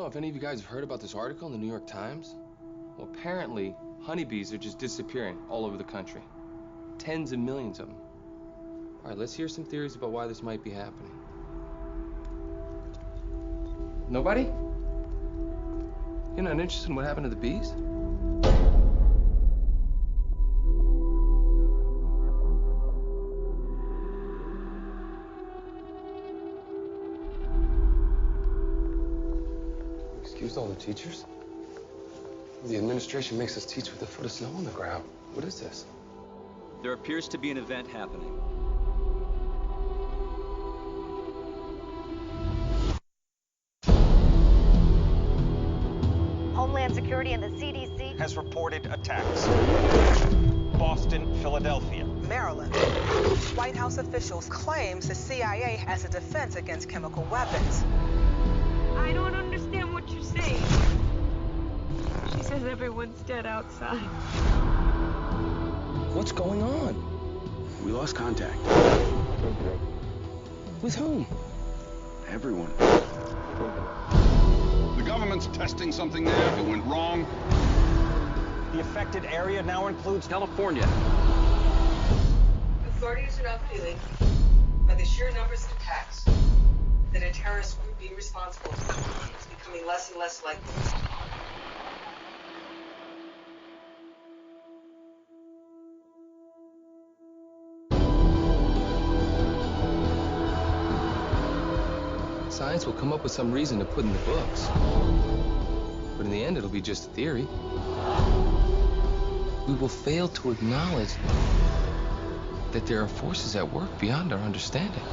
know if any of you guys have heard about this article in the New York Times. Well, apparently, honeybees are just disappearing all over the country. Tens of millions of them. All right, let's hear some theories about why this might be happening. Nobody? You're not interested in what happened to the bees? Excuse all the teachers? The administration makes us teach with a foot of snow on the ground. What is this? There appears to be an event happening. Homeland Security and the CDC has reported attacks. Boston, Philadelphia, Maryland. White House officials claims the CIA has a defense against chemical weapons. I don't understand what you're saying. She says everyone's dead outside. What's going on? We lost contact. With whom? Everyone. The government's testing something there. It went wrong. The affected area now includes California. Authorities are now feeling, by the sheer numbers of attacks, that a terrorist group being responsible is becoming less and less likely. Science will come up with some reason to put in the books. But in the end, it'll be just a theory. We will fail to acknowledge that there are forces at work beyond our understanding.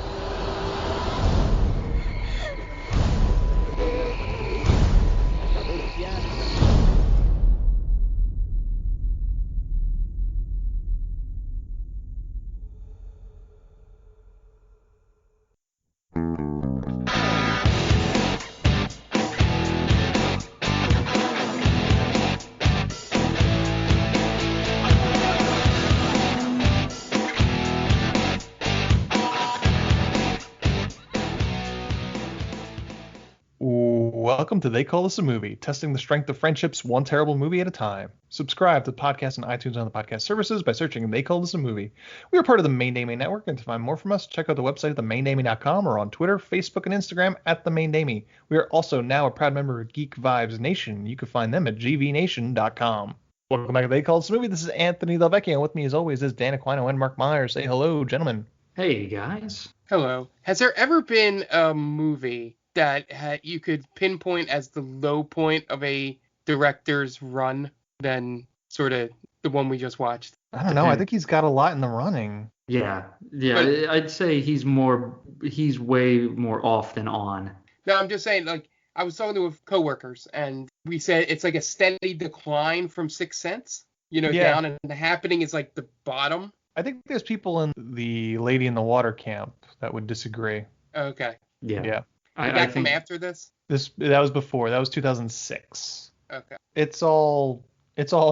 Welcome to They Call This a Movie, testing the strength of friendships one terrible movie at a time. Subscribe to the podcast on iTunes and other podcast services by searching They Call This a Movie. We are part of the Main Damie Network, and to find more from us, check out the website at themaindamie.com or on Twitter, Facebook, and Instagram at The Main Damie. We are also now a proud member of Geek Vibes Nation. You can find them at gvnation.com. Welcome back to They Call This a Movie. This is Anthony Delvecchio, and with me as always is Dan Aquino and Mark Myers. Say hello, gentlemen. Hey, guys. Hello. Has there ever been a movie that you could pinpoint as the low point of a director's run than sort of the one we just watched? I don't know. I think he's got a lot in the running. Yeah. But I'd say he's way more off than on. No, I'm just saying, like, I was talking to coworkers, and we said it's like a steady decline from Sixth Sense, down, and The Happening is like the bottom. I think there's people in the Lady in the Water camp that would disagree. Okay. Yeah. I think after this? That was before. That was 2006. Okay. It's all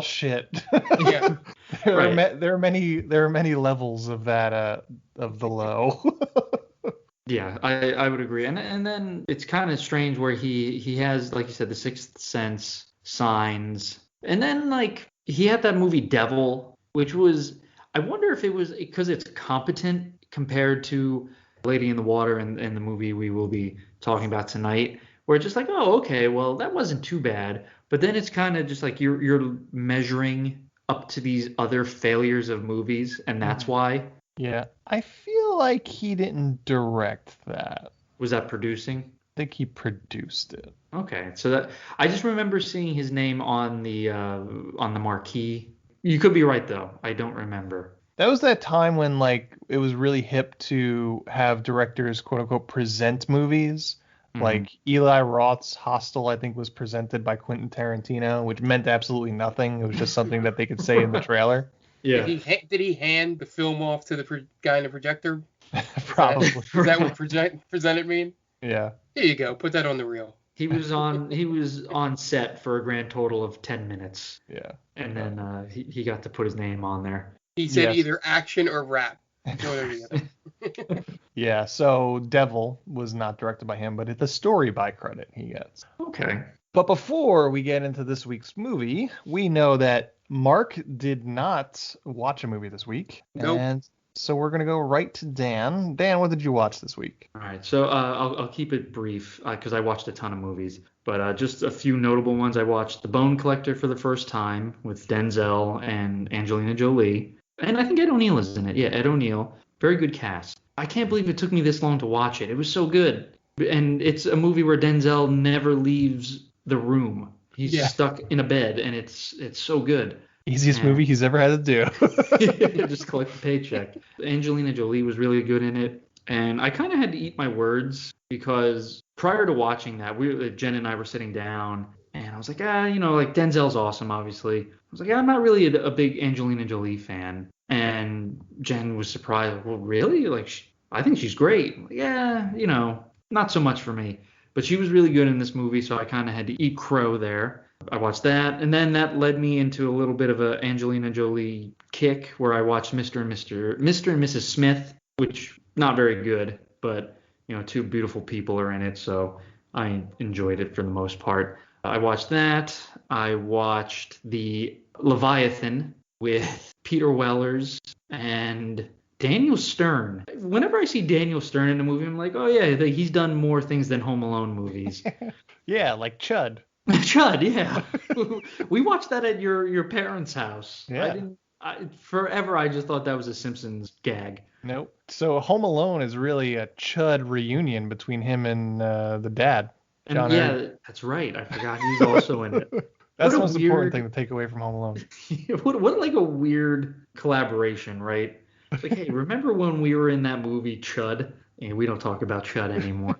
shit. Yeah. There are many levels of that of the low. Yeah, I would agree. And then it's kind of strange where he has, like you said, the Sixth Sense, Signs, and then like he had that movie Devil, which was, I wonder if it was because it's competent compared to Lady in the Water and the movie we will be talking about tonight, where it's just like, oh, okay, well, that wasn't too bad. But then it's kind of just like you're measuring up to these other failures of movies, and that's why. Yeah, I feel like he didn't direct that. Was that producing? I think he produced it. Okay, so that I just remember seeing his name on the marquee. You could be right though. I don't remember. That was that time when like it was really hip to have directors quote unquote present movies. Mm-hmm. Like Eli Roth's Hostel, I think, was presented by Quentin Tarantino, which meant absolutely nothing. It was just something that they could say in the trailer. Yeah. Did he hand the film off to the guy in the projector? Probably. Is that what presented mean? Yeah. Here you go. Put that on the reel. He was on set for a grand total of 10 minutes. Yeah. And then he got to put his name on there. He said either action or rap. Yeah, so Devil was not directed by him, but the story by credit he gets. Okay. But before we get into this week's movie, we know that Mark did not watch a movie this week. Nope. And so we're going to go right to Dan. Dan, what did you watch this week? All right, so I'll keep it brief because I watched a ton of movies, but just a few notable ones. I watched The Bone Collector for the first time with Denzel and Angelina Jolie, and I think Ed O'Neill is in it. Yeah, Ed O'Neill, very good cast. I can't believe it took me this long to watch it. It was so good, and it's a movie where Denzel never leaves the room. He's stuck in a bed, and it's so good. Easiest movie he's ever had to do. Just collect the paycheck. Angelina Jolie was really good in it. And I kind of had to eat my words because prior to watching that, Jen and I were sitting down and I was like, like Denzel's awesome, obviously. I was like, I'm not really a big Angelina Jolie fan. And Jen was surprised. Well, really? I think she's great. I'm like, yeah, not so much for me. But she was really good in this movie, so I kind of had to eat crow there. I watched that, and then that led me into a little bit of a Angelina Jolie kick where I watched Mr. and Mrs. Smith, which not very good, but two beautiful people are in it, so I enjoyed it for the most part. I watched that. I watched The Leviathan with Peter Wellers and Daniel Stern. Whenever I see Daniel Stern in a movie, I'm like, oh yeah, he's done more things than Home Alone movies. Yeah, like Chud. Chud, yeah. We watched that at your parents' house. Yeah. Forever I just thought that was a Simpsons gag. Nope. So Home Alone is really a Chud reunion between him and the dad. And that's right. I forgot he's also in it. That's the most important thing to take away from Home Alone. What like a weird collaboration, right? It's like, hey, remember when we were in that movie Chud? And we don't talk about Chud anymore.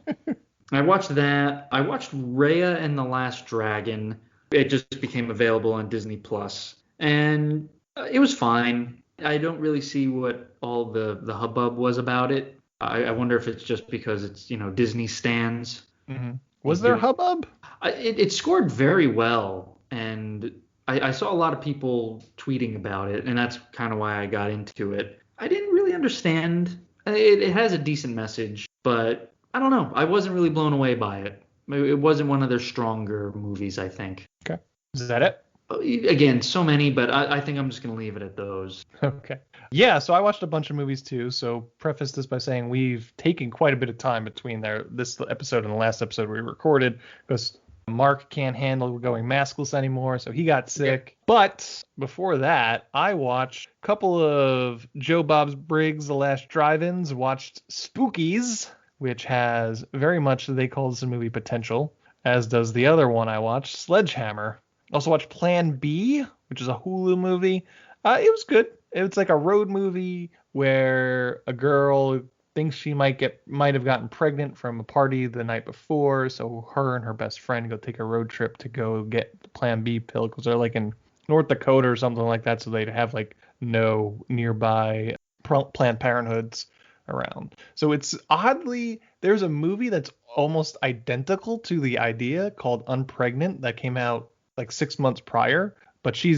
I watched that. I watched Raya and the Last Dragon. It just became available on Disney Plus, and it was fine. I don't really see what all the hubbub was about it. I wonder if it's just because it's Disney stans. Mm-hmm. Was there hubbub? It scored very well, and I saw a lot of people tweeting about it, and that's kind of why I got into it. I didn't really understand. It has a decent message, but I don't know. I wasn't really blown away by it. It wasn't one of their stronger movies, I think. Okay. Is that it? Again, so many, but I think I'm just going to leave it at those. Okay. Yeah, so I watched a bunch of movies too. So preface this by saying we've taken quite a bit of time between this episode and the last episode we recorded because Mark can't handle going maskless anymore, so he got sick. Yeah. But before that, I watched a couple of Joe Bob's Briggs The Last Drive-Ins, watched Spookies, which has very much, they call this a movie potential, as does the other one I watched, Sledgehammer. Also watched Plan B, which is a Hulu movie. It was good. It's like a road movie where a girl thinks she might have gotten pregnant from a party the night before, so her and her best friend go take a road trip to go get the Plan B pill because they're like in North Dakota or something like that, so they'd have like no nearby Planned Parenthoods around. So it's oddly, there's a movie that's almost identical to the idea called Unpregnant that came out like 6 months prior, but she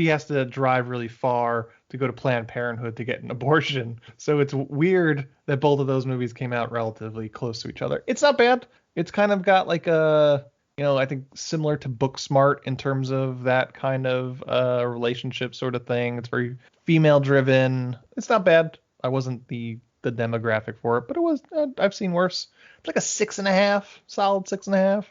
has to drive really far to go to Planned Parenthood to get an abortion. So it's weird that both of those movies came out relatively close to each other. It's not bad. It's kind of got like a, I think similar to Booksmart in terms of that kind of relationship sort of thing. It's very female driven. It's not bad. I wasn't the demographic for it, but it was, I've seen worse. It's like a 6.5, solid 6.5.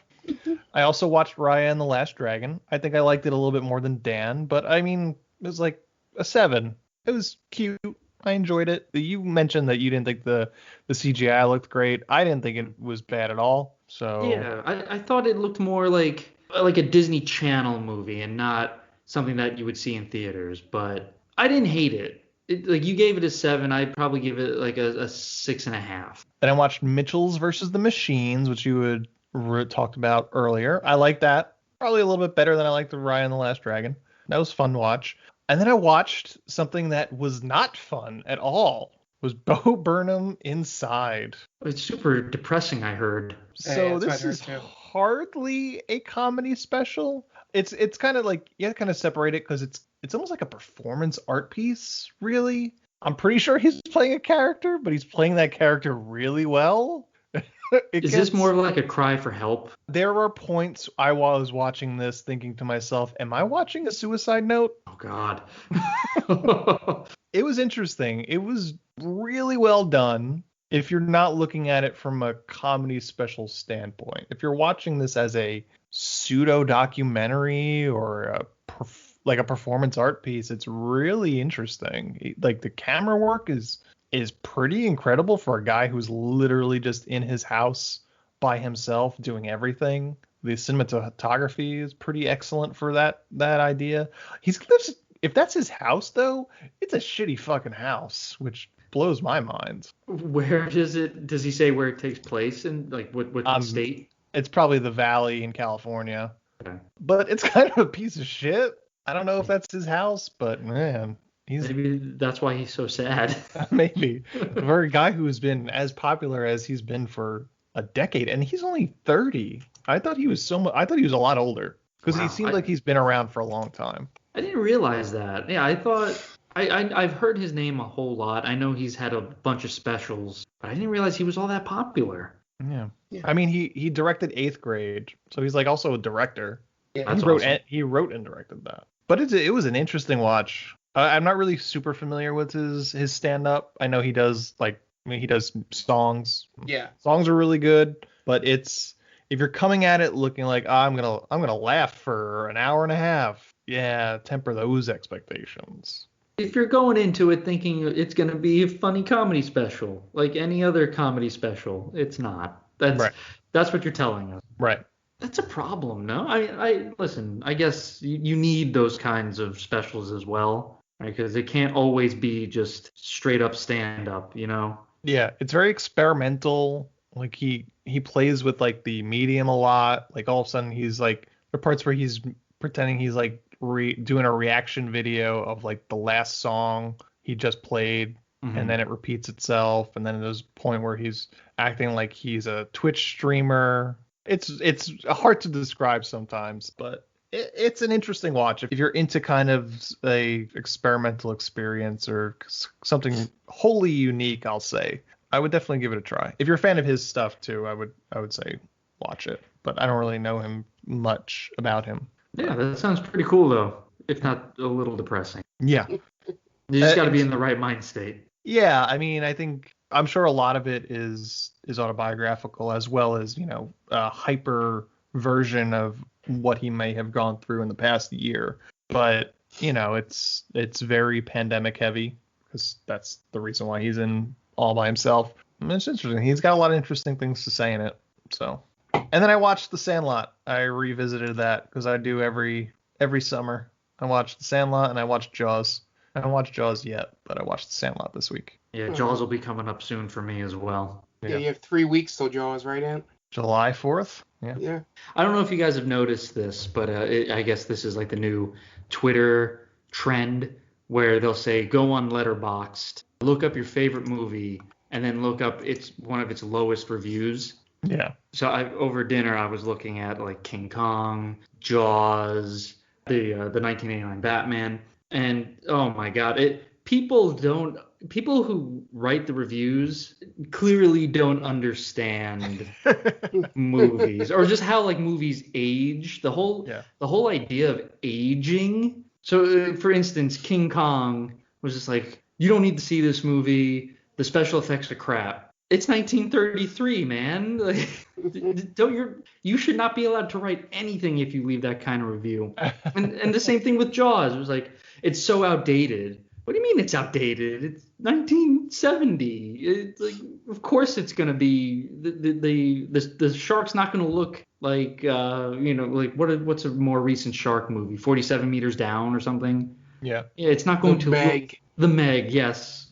I also watched Raya and the Last Dragon. I think I liked it a little bit more than Dan, but I mean, it was like a 7. It was cute. I enjoyed it. You mentioned that you didn't think the CGI looked great. I didn't think it was bad at all. So yeah, I thought it looked more like a Disney Channel movie and not something that you would see in theaters. But I didn't hate it. Like you gave it a 7, I'd probably give it like a 6.5. Then I watched Mitchell's versus the Machines, which you had talked about earlier. I like that. Probably a little bit better than I liked the Raya and the Last Dragon. That was fun to watch. And then I watched something that was not fun at all. It was Bo Burnham Inside. It's super depressing, I heard. So this is hardly a comedy special. It's kind of like, you have to kind of separate it because it's almost like a performance art piece, really. I'm pretty sure he's playing a character, but he's playing that character really well. Is this more of like a cry for help? There are points I was watching this thinking to myself, am I watching a Suicide Note? Oh, God. It was interesting. It was really well done if you're not looking at it from a comedy special standpoint. If you're watching this as a pseudo documentary or a performance art piece, it's really interesting. Like the camera work is pretty incredible for a guy who's literally just in his house by himself doing everything. The cinematography is pretty excellent for that idea. If that's his house though, it's a shitty fucking house, which blows my mind. Where does he say where it takes place in like what state? It's probably the Valley in California. Okay. But it's kind of a piece of shit. I don't know if that's his house, but man, maybe that's why he's so sad. Maybe. For a guy who has been as popular as he's been for a decade, and he's only 30. I thought he was a lot older because he seemed like he's been around for a long time. I didn't realize that. Yeah, I thought I've heard his name a whole lot. I know he's had a bunch of specials, but I didn't realize he was all that popular. Yeah. I mean, he directed 8th Grade, so he's like also a director. Yeah. He wrote and directed that. But it was an interesting watch. I'm not really super familiar with his stand-up. I know he does he does songs. Yeah. Songs are really good, but if you're coming at it looking like I'm gonna laugh for an hour and a half, yeah, temper those expectations. If you're going into it thinking it's gonna be a funny comedy special, like any other comedy special, it's not. That's what you're telling us. Right. That's a problem, no? I listen. I guess you need those kinds of specials as well, right? Because it can't always be just straight up stand up, you know? Yeah, it's very experimental. Like he plays with like the medium a lot. Like all of a sudden he's like there are parts where he's pretending he's like doing a reaction video of like the last song he just played, and then it repeats itself, and then there's a point where he's acting like he's a Twitch streamer. It's hard to describe sometimes, but it's an interesting watch if you're into kind of a experimental experience or something wholly unique. I'll say I would definitely give it a try. If you're a fan of his stuff too, I would say watch it. But I don't really know him much about him. Yeah, that sounds pretty cool though, if not a little depressing. Yeah. You just got to be in the right mind state. Yeah, I mean, I'm sure a lot of it is autobiographical as well as, a hyper version of what he may have gone through in the past year. But, it's very pandemic heavy because that's the reason why he's in all by himself. And it's interesting. He's got a lot of interesting things to say in it. So, and then I watched The Sandlot. I revisited that because I do every summer. I watch The Sandlot and I watch Jaws. I haven't watched Jaws yet, but I watched The Sandlot this week. Yeah, Jaws will be coming up soon for me as well. Yeah, you have 3 weeks till Jaws, right, Ant? July 4th? Yeah. I don't know if you guys have noticed this, but I guess this is like the new Twitter trend where they'll say, go on Letterboxd, look up your favorite movie, and then look up one of its lowest reviews. Yeah. So over dinner, I was looking at like King Kong, Jaws, the 1989 Batman. And oh my God, people who write the reviews clearly don't understand movies or just how like movies age. The whole idea of aging. So for instance, King Kong was just like, you don't need to see this movie. The special effects are crap. It's 1933, man. Like, you should not be allowed to write anything if you leave that kind of review. And the same thing with Jaws. It was like, it's so outdated. What do you mean it's outdated? It's 1970. It's like, of course it's gonna be the shark's not gonna look like like what's a more recent shark movie? 47 Meters Down or something. Yeah. Yeah, it's not going to Meg. look. The Meg, yes.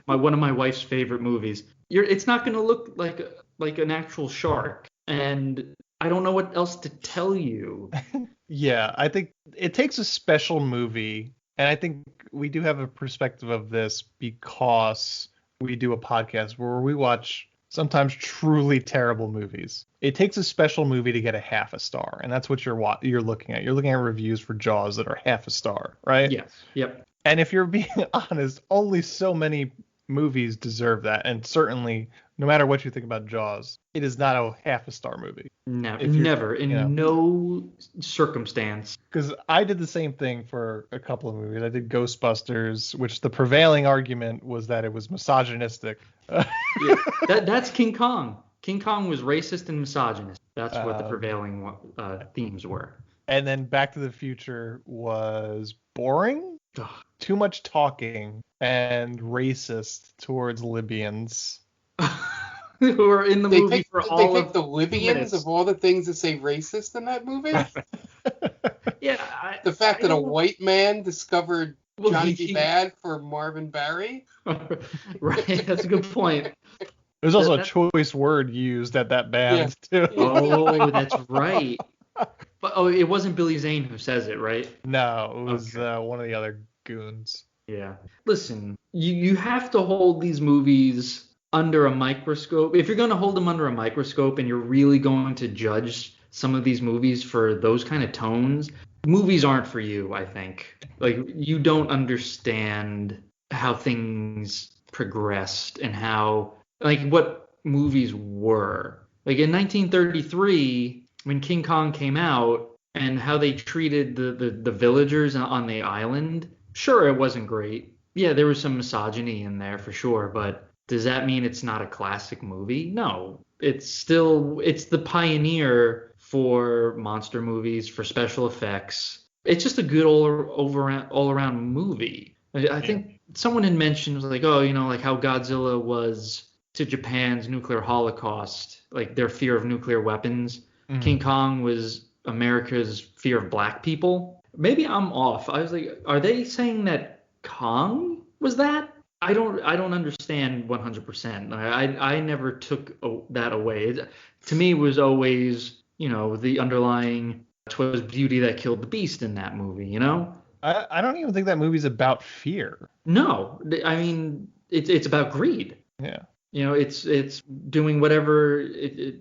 One of my wife's favorite movies. It's not going to look like an actual shark, and I don't know what else to tell you. Yeah, I think it takes a special movie, and I think we do have a perspective of this because we do a podcast where we watch sometimes truly terrible movies. It takes a special movie to get a half a star, and that's what you're looking at. You're looking at reviews for Jaws that are half a star, right? Yes. Yep. And if you're being honest, only so many movies deserve that, and certainly, no matter what you think about Jaws, it is not a half a star movie. Never, in no circumstance. Because I did the same thing for a couple of movies. I did Ghostbusters, which the prevailing argument was that it was misogynistic. That's King Kong. King Kong was racist and misogynist. That's what the prevailing themes were. And then Back to the Future was boring, too much talking, and racist towards Libyans. Who are in the movie for all They of picked the Libyans minutes. of all the things that say racist in that movie? Yeah. The fact that a white man discovered Johnny B. he- Bad for Marvin Barry? Right, that's a good point. There's also a choice word used at that band, too. Oh, that's right. But it wasn't Billy Zane who says it, right? No, it was one of the other goons. Yeah. Listen, you have to hold these movies under a microscope. If you're going to hold them under a microscope and you're really going to judge some of these movies for those kind of tones, movies aren't for you, I think. Like, you don't understand how things progressed and how, like, what movies were. Like, in 1933, when King Kong came out and how they treated the villagers on the island, sure, it wasn't great. Yeah, there was some misogyny in there for sure, but does that mean it's not a classic movie? No. It's the pioneer for monster movies, for special effects. It's just a good all around movie. I think someone had mentioned, like, like how Godzilla was to Japan's nuclear holocaust, like their fear of nuclear weapons. Mm-hmm. King Kong was America's fear of black people. Maybe I'm off. I was like, are they saying that Kong was that? I don't understand 100%. I never took that away. To me, it was always, the underlying, 'twas beauty that killed the beast in that movie, I don't even think that movie's about fear. No, I mean, it's about greed. Yeah. It's doing whatever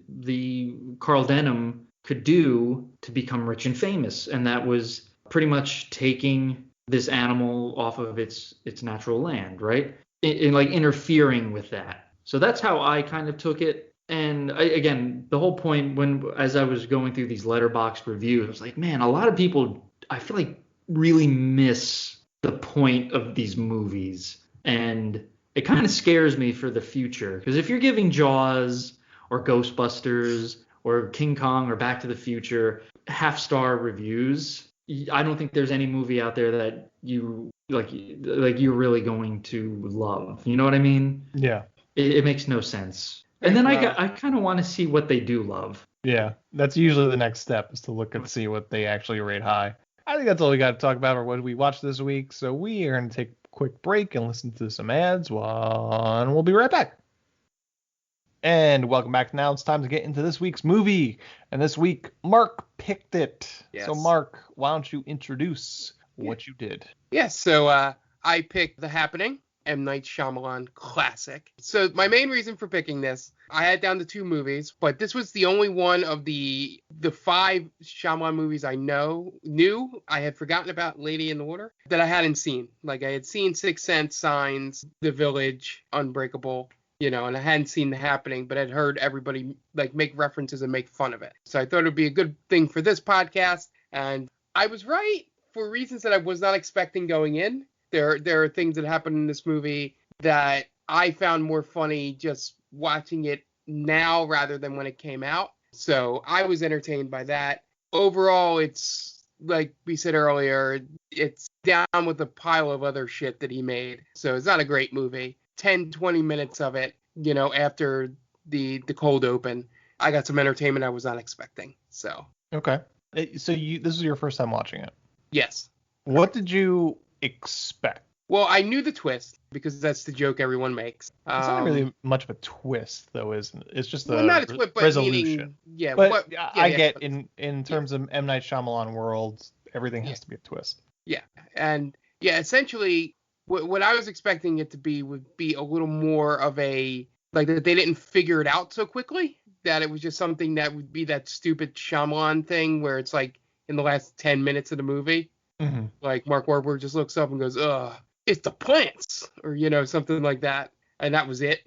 the Carl Denham could do to become rich and famous, and that was pretty much taking this animal off of its natural land, right? And like interfering with that. So that's how I kind of took it. And again, the whole point as I was going through these Letterboxd reviews, I was like, man, a lot of people, I feel like, really miss the point of these movies. And it kind of scares me for the future. Because if you're giving Jaws or Ghostbusters or King Kong or Back to the Future half-star reviews, I don't think there's any movie out there that you like you're really going to love. You know what I mean? Yeah. It makes no sense. And then I kind of want to see what they do love. Yeah, that's usually the next step, is to look and see what they actually rate high. I think that's all we got to talk about, or what we watched this week. So we are going to take a quick break and listen to some ads, and we'll be right back. And welcome back. Now it's time to get into this week's movie. And this week, Mark picked it. Yes. So, Mark, why don't you introduce what you did? Yes, so I picked The Happening, M. Night Shyamalan classic. So my main reason for picking this, I had down to 2 movies, but this was the only one of the 5 Shyamalan movies I knew. I had forgotten about Lady in the Water that I hadn't seen. Like, I had seen Sixth Sense, Signs, The Village, Unbreakable, and I hadn't seen The Happening, but I'd heard everybody like make references and make fun of it. So I thought it would be a good thing for this podcast, and I was right for reasons that I was not expecting going in. There are things that happen in this movie that I found more funny just watching it now rather than when it came out. So I was entertained by that. Overall, it's, like we said earlier, it's down with a pile of other shit that he made. So it's not a great movie. 10, 20 minutes of it, after the cold open, I got some entertainment I was not expecting. So. Okay. So this is your first time watching it? Yes. What did you expect? Well, I knew the twist because that's the joke everyone makes. It's not really much of a twist, though, isn't it? It's just a not a twist, but resolution. Meaning, but I get in terms of M. Night Shyamalan world, everything has to be a twist. Yeah, and essentially, what I was expecting it to be would be a little more of a like that they didn't figure it out so quickly, that it was just something that would be that stupid Shyamalan thing where it's like in the last 10 minutes of the movie, like Mark Wahlberg just looks up and goes, it's the plants, or, you know, something like that. And that was it.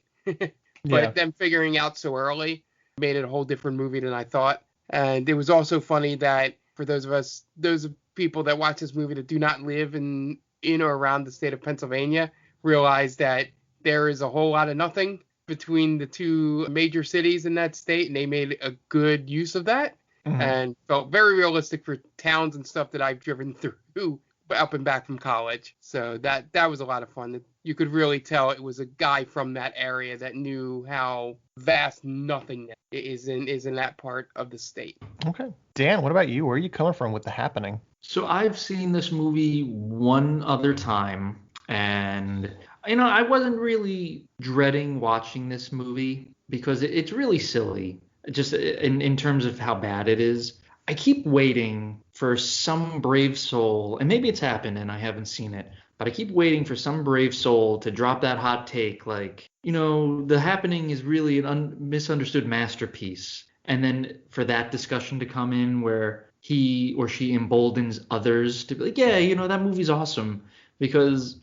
But them figuring out so early made it a whole different movie than I thought. And it was also funny that for those people that watch this movie that do not live in or around the state of Pennsylvania, realize that there is a whole lot of nothing between the two major cities in that state, and they made a good use of that and felt very realistic for towns and stuff that I've driven through up and back from college. So that was a lot of fun. You could really tell it was a guy from that area that knew how vast nothingness is in that part of the state. Okay. Dan, what about you? Where are you coming from with The Happening? So I've seen this movie one other time, and you know, I wasn't really dreading watching this movie because it's really silly, just in terms of how bad it is. I keep waiting for some brave soul, and maybe it's happened and I haven't seen it, but I keep waiting for some brave soul to drop that hot take like, you know, The Happening is really an misunderstood masterpiece. And then for that discussion to come in where he or she emboldens others to be like, yeah, you know, that movie's awesome. Because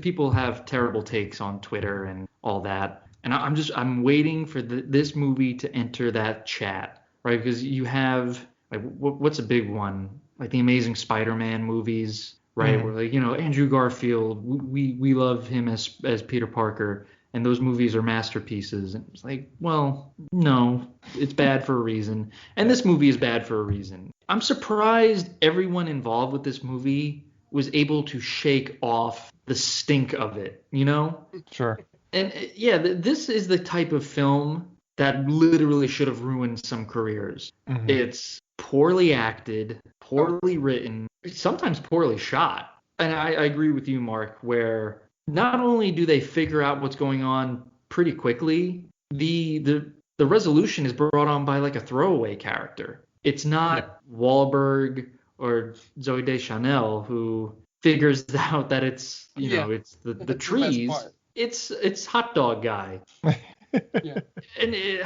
people have terrible takes on Twitter and all that. And I'm waiting for this movie to enter that chat, right? Because you have, like, what's a big one? Like the Amazing Spider-Man movies, right? Where, like, you know, Andrew Garfield, we love him as Peter Parker, and those movies are masterpieces. And it's like, well, no, it's bad for a reason. And this movie is bad for a reason. I'm surprised everyone involved with this movie was able to shake off the stink of it, you know? Sure. And yeah, this is the type of film that literally should have ruined some careers. It's poorly acted, poorly written, sometimes poorly shot. And I agree with you, Mark, where not only do they figure out what's going on pretty quickly, the resolution is brought on by like a throwaway character. It's not Wahlberg or Zoe Deschanel who figures out that it's, you know, it's the trees. It's hot dog guy. And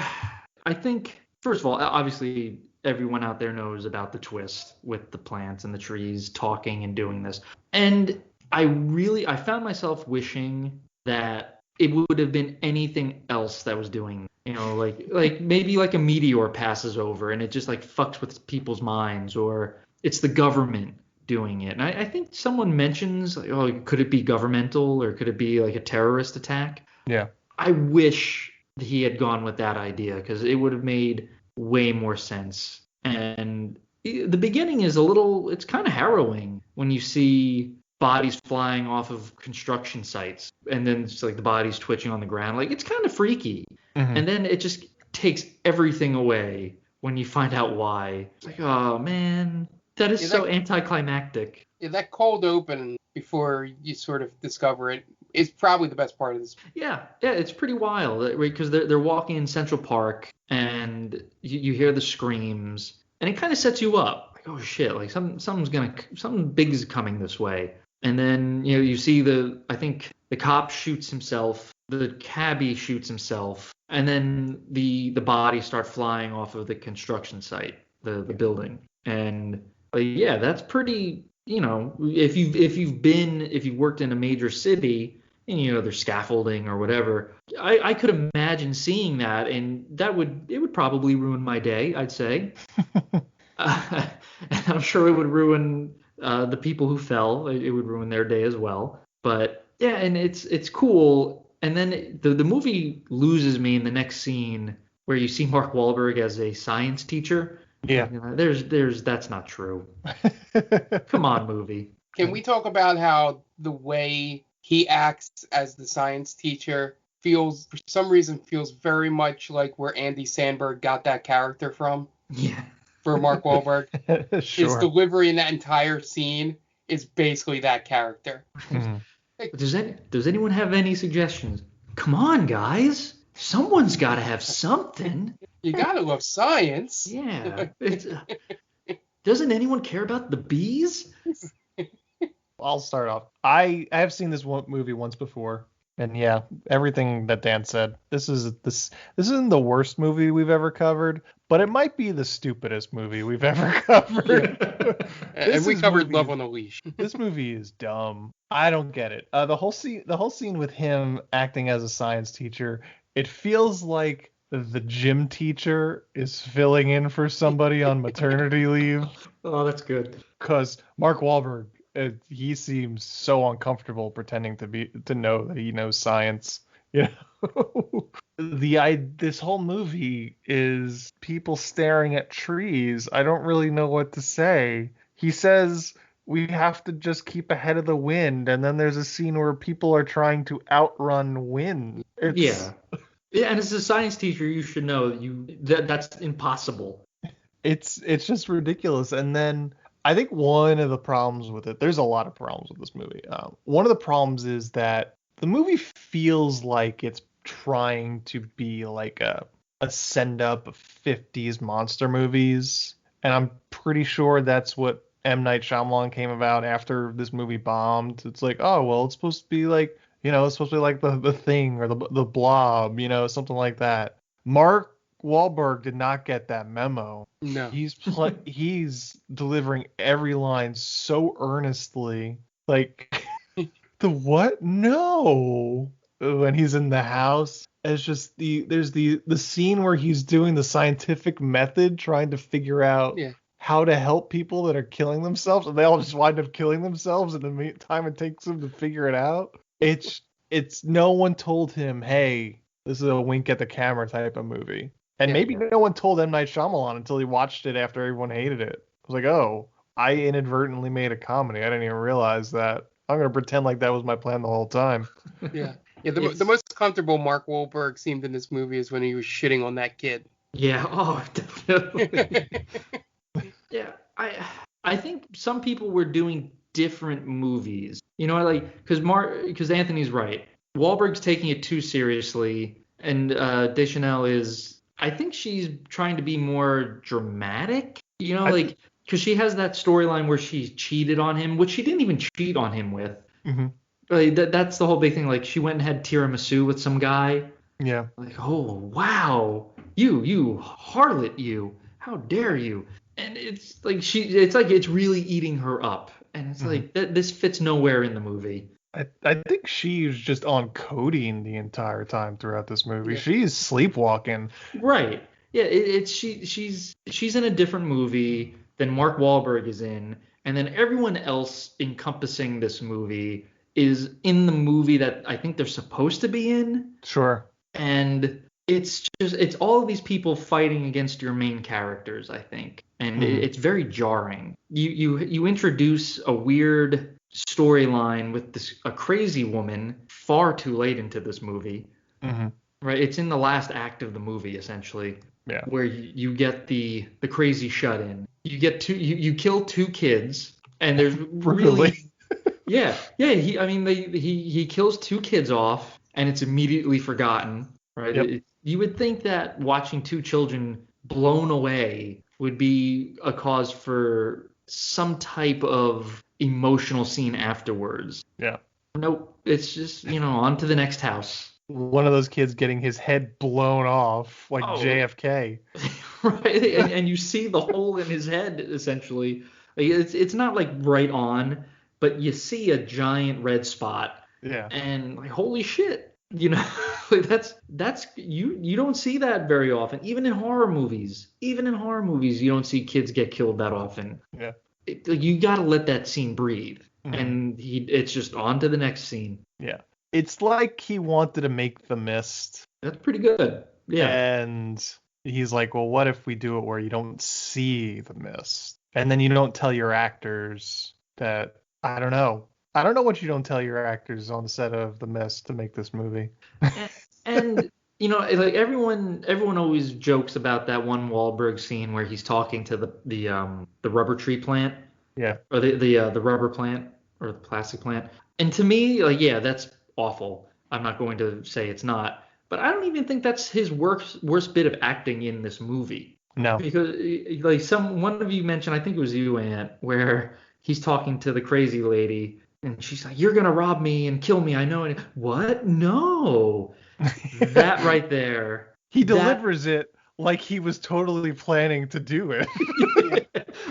I think, first of all, obviously everyone out there knows about the twist with the plants and the trees talking and doing this. And I found myself wishing that it would have been anything else that was doing, you know, like maybe like a meteor passes over and it just like fucks with people's minds, or it's the government doing it. And I think someone mentions, like, oh, could it be governmental or could it be like a terrorist attack? Yeah. I wish he had gone with that idea because it would have made way more sense. And the beginning is it's kind of harrowing when you see bodies flying off of construction sites and then it's like the bodies twitching on the ground. Like, it's kind of freaky. And then it just takes everything away when you find out why. It's like, oh man, that is so anticlimactic. Yeah, that cold open before you sort of discover it is probably the best part of this. Yeah, it's pretty wild, right? Because they're walking in Central Park and you hear the screams and it kind of sets you up. Like, oh shit, like something big is coming this way. And then, you know, you see I think the cop shoots himself, the cabbie shoots himself, and then the bodies start flying off of the construction site, the building. And yeah, that's pretty, you know, if you've worked in a major city and, you know, there's scaffolding or whatever, I could imagine seeing that, and it would probably ruin my day, I'd say. And I'm sure it would ruin the people who fell. It would ruin their day as well. But yeah, and it's cool. And then the movie loses me in the next scene where you see Mark Wahlberg as a science teacher. Yeah. You know, that's not true. Come on, movie. Can we talk about how the way he acts as the science teacher for some reason feels very much like where Andy Samberg got that character from? Yeah. For Mark Wahlberg. Sure. His delivery in that entire scene is basically that character. Does anyone have any suggestions? Come on, guys. Someone's got to have something. You got to love science. Yeah. Doesn't anyone care about the bees? I'll start off. I have seen this movie once before, And yeah, everything that Dan said. This isn't the worst movie we've ever covered, but it might be the stupidest movie we've ever covered. Yeah. And we covered Love on a Leash. This movie is dumb. I don't get it. The whole scene with him acting as a science teacher, it feels like the gym teacher is filling in for somebody on maternity leave. Oh, that's good. Because Mark Wahlberg, he seems so uncomfortable pretending to know that he knows science. You know, this whole movie is people staring at trees. I don't really know what to say. He says we have to just keep ahead of the wind, and then there's a scene where people are trying to outrun wind. Yeah, and as a science teacher, you should know that's impossible. It's just ridiculous. And then I think one of the problems with it, there's a lot of problems with this movie. One of the problems is that the movie feels like it's trying to be like a send up of 50s monster movies. And I'm pretty sure that's what M. Night Shyamalan came about after this movie bombed. It's like, oh, well, it's supposed to be like, it's supposed to be like the Thing or the Blob, something like that. Mark Wahlberg did not get that memo. No. He's delivering every line so earnestly. Like, the what? No. When he's in the house, it's just there's the scene where he's doing the scientific method, trying to figure out how to help people that are killing themselves, and they all just wind up killing themselves in the meantime it takes them to figure it out. It's no one told him, hey, this is a wink at the camera type of movie. And maybe no one told M. Night Shyamalan until he watched it after everyone hated it. I was like, oh, I inadvertently made a comedy. I didn't even realize that. I'm going to pretend like that was my plan the whole time. Yeah. The most comfortable Mark Wahlberg seemed in this movie is when he was shitting on that kid. Yeah. Oh, definitely. Yeah. I think some people were doing different movies. Because Anthony's right. Wahlberg's taking it too seriously, and Deschanel is, I think she's trying to be more dramatic, because she has that storyline where she cheated on him, which she didn't even cheat on him with. Mm-hmm. That's the whole big thing. Like, she went and had tiramisu with some guy. Yeah. Like, oh, wow. You harlot, you. How dare you? And it's like it's really eating her up. And it's like, this fits nowhere in the movie. I think she's just on codeine the entire time throughout this movie. Yeah. She's sleepwalking. Right. Yeah. She's in a different movie than Mark Wahlberg is in, and then everyone else encompassing this movie is in the movie that I think they're supposed to be in. Sure. And it's all of these people fighting against your main characters, I think, and it's very jarring. You introduce a weird storyline with a crazy woman far too late into this movie. Mm-hmm. Right? It's in the last act of the movie, essentially. Yeah. Where you get the crazy shut-in. You get you kill 2 kids, and there's really yeah. He kills 2 kids off, and it's immediately forgotten. Right? Yep. You would think that watching 2 children blown away would be a cause for some type of emotional scene afterwards. Yeah. Nope. It's just, on to the next house. One of those kids getting his head blown off like JFK. Right. And you see the hole in his head, essentially. It's not like right on, but you see a giant red spot. Yeah. And like, holy shit. Like that's you don't see that very often. Even in horror movies, you don't see kids get killed that often. Yeah. You got to let that scene breathe. Mm-hmm. And it's just on to the next scene. Yeah. It's like he wanted to make The Mist. That's pretty good. Yeah. And he's like, well, what if we do it where you don't see the mist? And then you don't tell your actors that, I don't know what you don't tell your actors on the set of The Mist to make this movie. and like everyone always jokes about that one Wahlberg scene where he's talking to the rubber tree plant. Yeah. Or the rubber plant or the plastic plant. And to me, like, yeah, that's awful. I'm not going to say it's not. But I don't even think that's his worst bit of acting in this movie. No. Because like one of you mentioned, I think it was you, Ant, where he's talking to the crazy lady And she's like, "You're gonna rob me and kill me, I know." And what? No. That right there. He delivers it like he was totally planning to do it.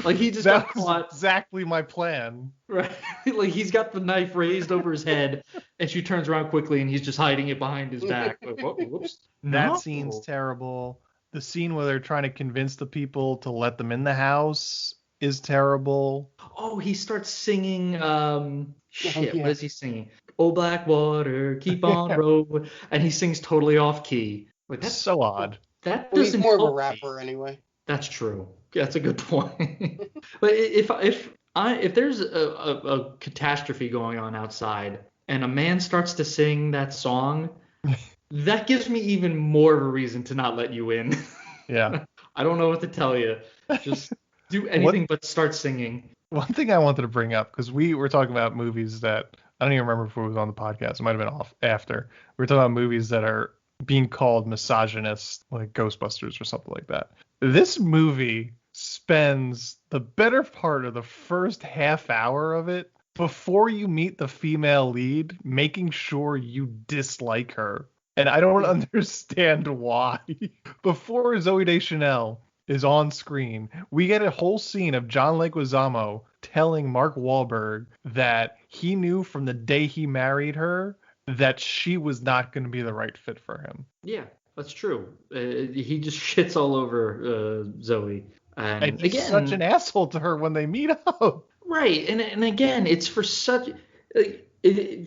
Like he just that got was caught. exactly my plan. Right. Like he's got the knife raised over his head, and she turns around quickly, and he's just hiding it behind his back. Like, whoops. That No. scene's terrible. The scene where they're trying to convince the people to let them in the house is terrible. Oh, he starts singing. What is he singing? "Oh, Blackwater, keep on rolling," and he sings totally off key. Like that's so odd. That Well, he's doesn't more of a help me. rapper anyway. That's true. That's a good point. But if there's a catastrophe going on outside and a man starts to sing that song, that gives me even more of a reason to not let you in. Yeah. I don't know what to tell you. Just do anything but start singing. One thing I wanted to bring up, because we were talking about movies that I don't even remember if it was on the podcast. It might have been off after. We were talking about movies that are being called misogynist, like Ghostbusters or something like that. This movie spends the better part of the first half hour of it before you meet the female lead, making sure you dislike her. And I don't understand why. Before Zooey Deschanel is on screen, we get a whole scene of John Leguizamo telling Mark Wahlberg that he knew from the day he married her that she was not going to be the right fit for him. Yeah, that's true. He just shits all over Zoe. And he's such an asshole to her when they meet up. Right, and again, it's for such.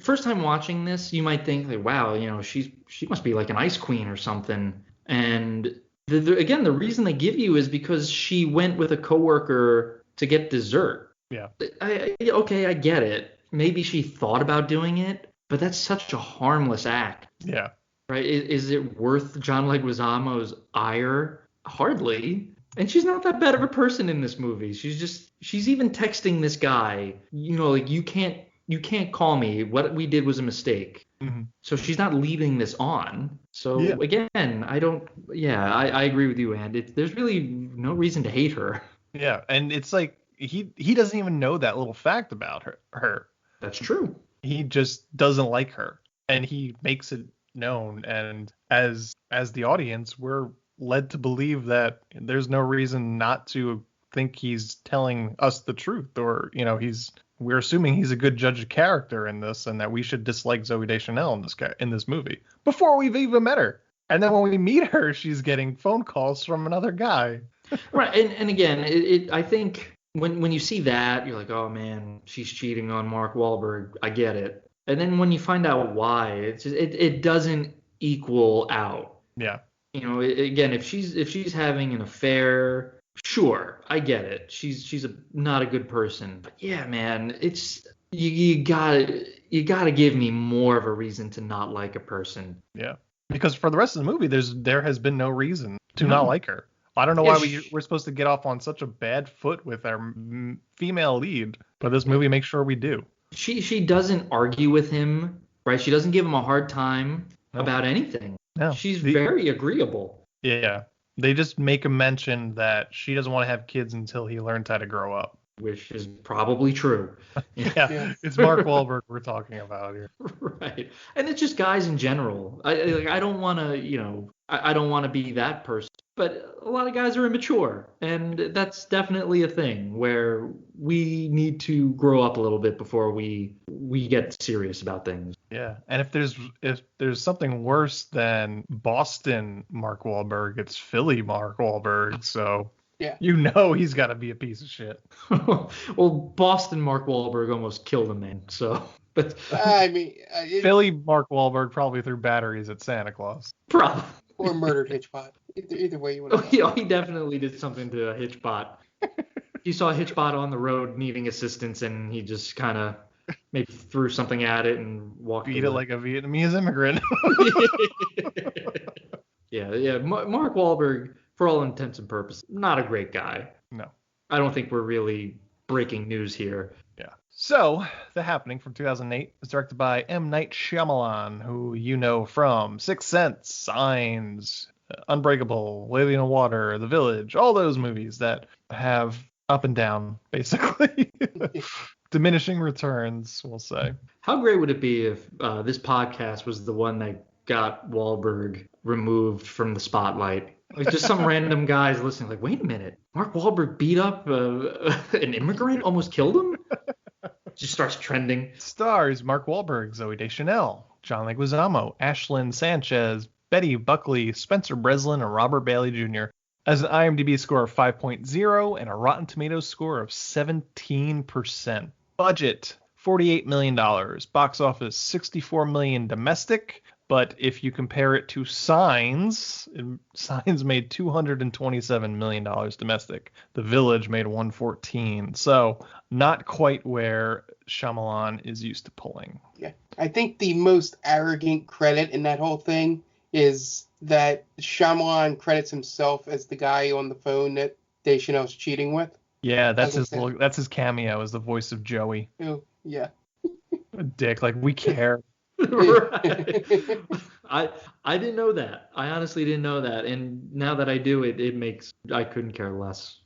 First time watching this, you might think, like, wow, you know, she must be like an ice queen or something. And again, the reason they give you is because she went with a coworker to get dessert. Yeah. Okay, I get it. Maybe she thought about doing it, but that's such a harmless act. Yeah. Right? Is it worth John Leguizamo's ire? Hardly. And she's not that bad of a person in this movie. She's even texting this guy, you know, like, you can't call me. What we did was a mistake. Mm-hmm. So she's not leading this on. So again, I agree with you, and there's really no reason to hate her. Yeah, and it's like he doesn't even know that little fact about her. That's true. He just doesn't like her, and he makes it known. And as the audience, we're led to believe that there's no reason not to think he's telling us the truth, or, you know, we're assuming he's a good judge of character in this, and that we should dislike Zooey Deschanel in this movie before we've even met her. And then when we meet her, she's getting phone calls from another guy. Right, and again, I think when you see that, you're like, oh man, she's cheating on Mark Wahlberg. I get it. And then when you find out why, it doesn't equal out. Yeah. You know, again, if she's having an affair, sure, I get it. She's not a good person. But yeah, man, it's you gotta give me more of a reason to not like a person. Yeah. Because for the rest of the movie, there has been no reason to not like her. I don't know why we're supposed to get off on such a bad foot with our female lead, but this movie makes sure we do. She doesn't argue with him, right? She doesn't give him a hard time about anything. No. She's very agreeable. Yeah. They just make a mention that she doesn't want to have kids until he learns how to grow up. Which is probably true. Yeah. It's Mark Wahlberg we're talking about here. Right. And it's just guys in general. I don't want to, you know, I don't want to be that person. But a lot of guys are immature, and that's definitely a thing where we need to grow up a little bit before we get serious about things. Yeah, and if there's something worse than Boston Mark Wahlberg, it's Philly Mark Wahlberg. So yeah, you know he's got to be a piece of shit. Well, Boston Mark Wahlberg almost killed a man. So, but I mean, Philly Mark Wahlberg probably threw batteries at Santa Claus. Probably. Or murdered Hitchbot. Either way you want to. Oh, he definitely did something to a Hitchbot. He saw a Hitchbot on the road needing assistance, and he just kind of maybe threw something at it and walked away. Beat it like a Vietnamese immigrant. Yeah. Mark Wahlberg, for all intents and purposes, not a great guy. No. I don't think we're really breaking news here. Yeah. So, The Happening from 2008 was directed by M. Night Shyamalan, who you know from Sixth Sense, Signs, Unbreakable, Lady in the Water, The Village, all those movies that have up and down, basically. diminishing returns, we'll say. How great would it be if this podcast was the one that got Wahlberg removed from the spotlight? Like just some random guys listening, like, wait a minute, Mark Wahlberg beat up an immigrant, almost killed him? Just starts trending. Stars Mark Wahlberg, Zooey Deschanel, John Leguizamo, Ashlyn Sanchez, Betty Buckley, Spencer Breslin, and Robert Bailey Jr. Has an IMDb score of 5.0 and a Rotten Tomatoes score of 17%. Budget, $48 million. Box office, $64 million domestic. But if you compare it to Signs, Signs made $227 million domestic. The Village made $114. So not quite where Shyamalan is used to pulling. Yeah, I think the most arrogant credit in that whole thing is that Shyamalan credits himself as the guy on the phone that Deschanel's cheating with. Yeah, that's his cameo as the voice of Joey. Oh, yeah. A dick, like we care. Right. I didn't know that. I honestly didn't know that, and now that I do, it makes I couldn't care less.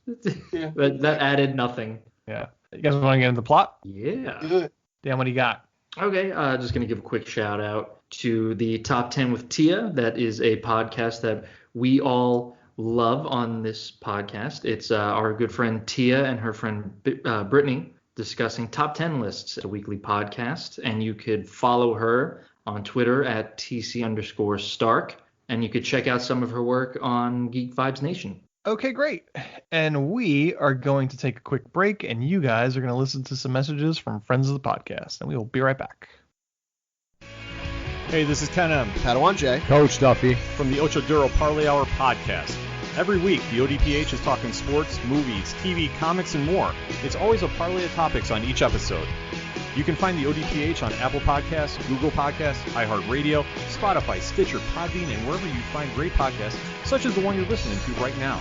Yeah. that added nothing. Yeah. You guys want to get into the plot? Yeah. Good. Dan, what do you got? Okay, just gonna give a quick shout out to the Top 10 with Tia. That is a podcast that we all love on this podcast. It's our good friend Tia and her friend Brittany discussing top 10 lists, a weekly podcast, and you could follow her on Twitter at TC_Stark, and you could check out some of her work on Geek Vibes Nation. Okay, great. And we are going to take a quick break, and you guys are going to listen to some messages from friends of the podcast, and we will be right back. Hey, this is Ken M. Padawan J. Coach Duffy. From the Ocho Duro Parlay Hour podcast. Every week, the ODPH is talking sports, movies, TV, comics, and more. It's always a parlay of topics on each episode. You can find the ODPH on Apple Podcasts, Google Podcasts, iHeartRadio, Spotify, Stitcher, Podbean, and wherever you find great podcasts, such as the one you're listening to right now.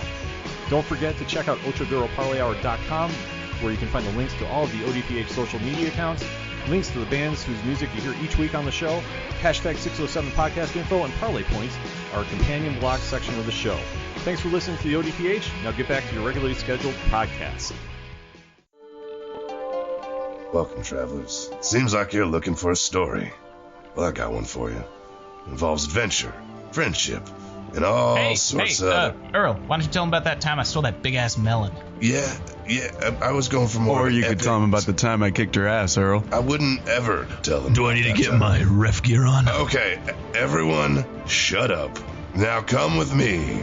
Don't forget to check out OchoDuroParlayHour.com, where you can find the links to all of the ODPH social media accounts, links to the bands whose music you hear each week on the show, hashtag 607 podcast info, and parlay points, our companion blog section of the show. Thanks for listening to the ODPH. Now get back to your regularly scheduled podcast. Welcome, travelers. Seems like you're looking for a story. Well, I got one for you. It involves adventure, friendship, and all sorts of... Earl, why don't you tell him about that time I stole that big-ass melon? Yeah, I was going for more... Or you could tell him about the time I kicked her ass, Earl. I wouldn't ever tell him. Do I need to get my ref gear on? Okay, everyone, shut up. Now come with me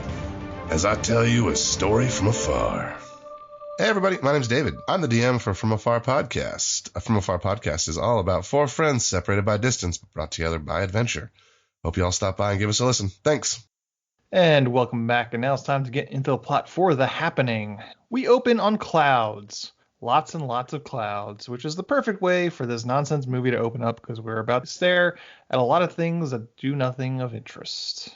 as I tell you a story from afar. Hey everybody, my name's David. I'm the DM for From Afar Podcast. A From Afar Podcast is all about four friends separated by distance, but brought together by adventure. Hope you all stop by and give us a listen. Thanks. And welcome back, and now it's time to get into the plot for The Happening. We open on clouds. Lots and lots of clouds, which is the perfect way for this nonsense movie to open up, because we're about to stare at a lot of things that do nothing of interest.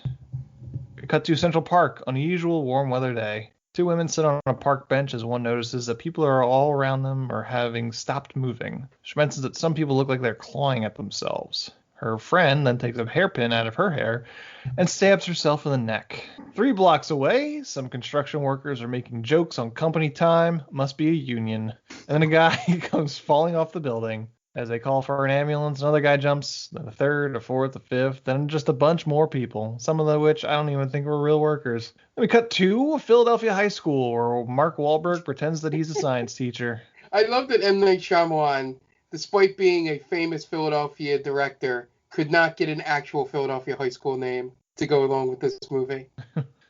We cut to Central Park on a usual warm weather day. Two women sit on a park bench as one notices that people are all around them are having stopped moving. She mentions that some people look like they're clawing at themselves. Her friend then takes a hairpin out of her hair and stabs herself in the neck. 3 blocks away, some construction workers are making jokes on company time. Must be a union. And then a guy comes falling off the building. As they call for an ambulance, another guy jumps, then a third, a fourth, a fifth, then just a bunch more people, some of which I don't even think were real workers. Then we cut to Philadelphia High School, where Mark Wahlberg pretends that he's a science teacher. I love that M. Night Shyamalan, despite being a famous Philadelphia director, could not get an actual Philadelphia high school name to go along with this movie.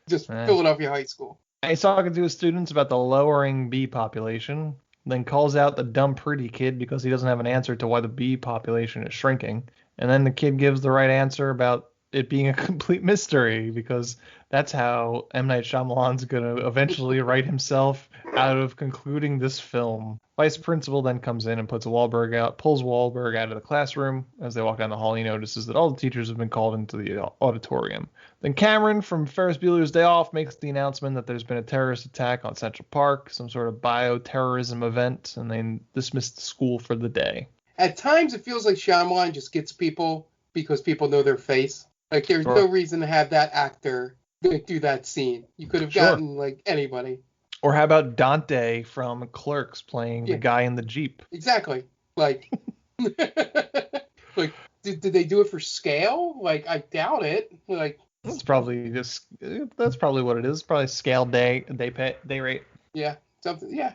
Just Philadelphia High School. He's talking to his students about the lowering bee population, then calls out the dumb pretty kid because he doesn't have an answer to why the bee population is shrinking. And then the kid gives the right answer about it being a complete mystery, because that's how M. Night Shyamalan's going to eventually write himself out of concluding this film. Vice principal then comes in and pulls Wahlberg out of the classroom. As they walk down the hall, he notices that all the teachers have been called into the auditorium. Then Cameron from Ferris Bueller's Day Off makes the announcement that there's been a terrorist attack on Central Park, some sort of bioterrorism event, and they dismiss the school for the day. At times, it feels like Shyamalan just gets people because people know their face. Like, there's no reason to have that actor do that scene. You could have gotten, like, anybody. Or how about Dante from Clerks playing the guy in the Jeep? Exactly. Like, like, did they do it for scale? Like, I doubt it. Like, that's probably what it is. Probably scale day rate. Yeah, something. Yeah,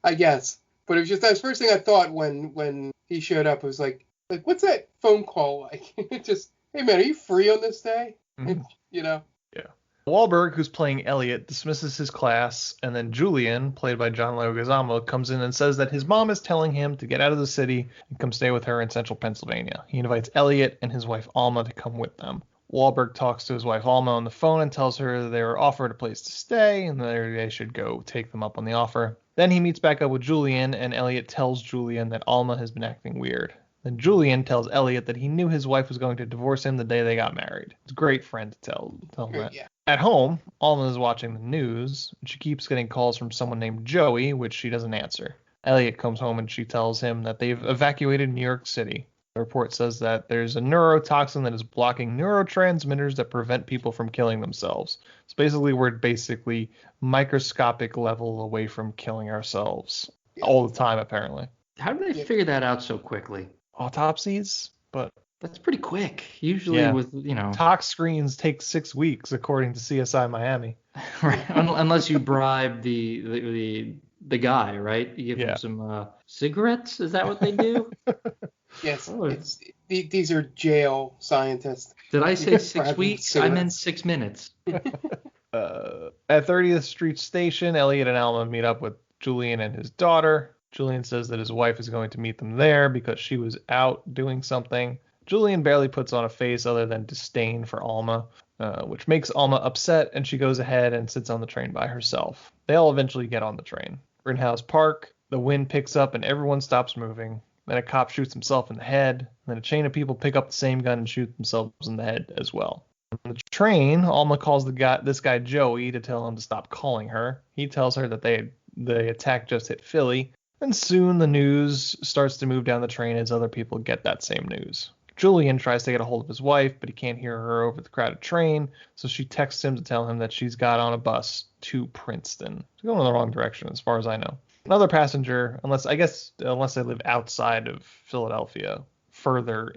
I guess. But it was just that first thing I thought when he showed up. It was like what's that phone call like? Just, hey man, are you free on this day? Mm-hmm. You know. Yeah. Wahlberg, who's playing Elliot, dismisses his class, and then Julian, played by John Leguizamo, comes in and says that his mom is telling him to get out of the city and come stay with her in central Pennsylvania. He invites Elliot and his wife Alma to come with them. Wahlberg talks to his wife Alma on the phone and tells her they were offered a place to stay and that they should go take them up on the offer. Then he meets back up with Julian, and Elliot tells Julian that Alma has been acting weird. Then Julian tells Elliot that he knew his wife was going to divorce him the day they got married. It's a great friend to tell him that. Yeah. At home, Alma is watching the news, and she keeps getting calls from someone named Joey, which she doesn't answer. Elliot comes home and she tells him that they've evacuated New York City. The report says that there's a neurotoxin that is blocking neurotransmitters that prevent people from killing themselves. So basically, we're microscopic level away from killing ourselves all the time, apparently. How did they figure that out so quickly? Autopsies, but that's pretty quick. Usually with, tox screens take 6 weeks, according to CSI Miami. Right, unless you bribe the guy, right? You give him some cigarettes. Is that what they do? Yes, these are jail scientists. Did I say 6 weeks? I meant 6 minutes. At 30th Street Station, Elliot and Alma meet up with Julian and his daughter. Julian says that his wife is going to meet them there because she was out doing something. Julian barely puts on a face other than disdain for Alma, which makes Alma upset, and she goes ahead and sits on the train by herself. They all eventually get on the train. Rittenhouse Park, the wind picks up and everyone stops moving. Then a cop shoots himself in the head. Then a chain of people pick up the same gun and shoot themselves in the head as well. On the train, Alma calls this guy Joey to tell him to stop calling her. He tells her that the attack just hit Philly. And soon the news starts to move down the train as other people get that same news. Julian tries to get a hold of his wife, but he can't hear her over the crowded train, so she texts him to tell him that she's got on a bus to Princeton. She's going in the wrong direction, as far as I know. Another passenger, unless they live outside of Philadelphia, further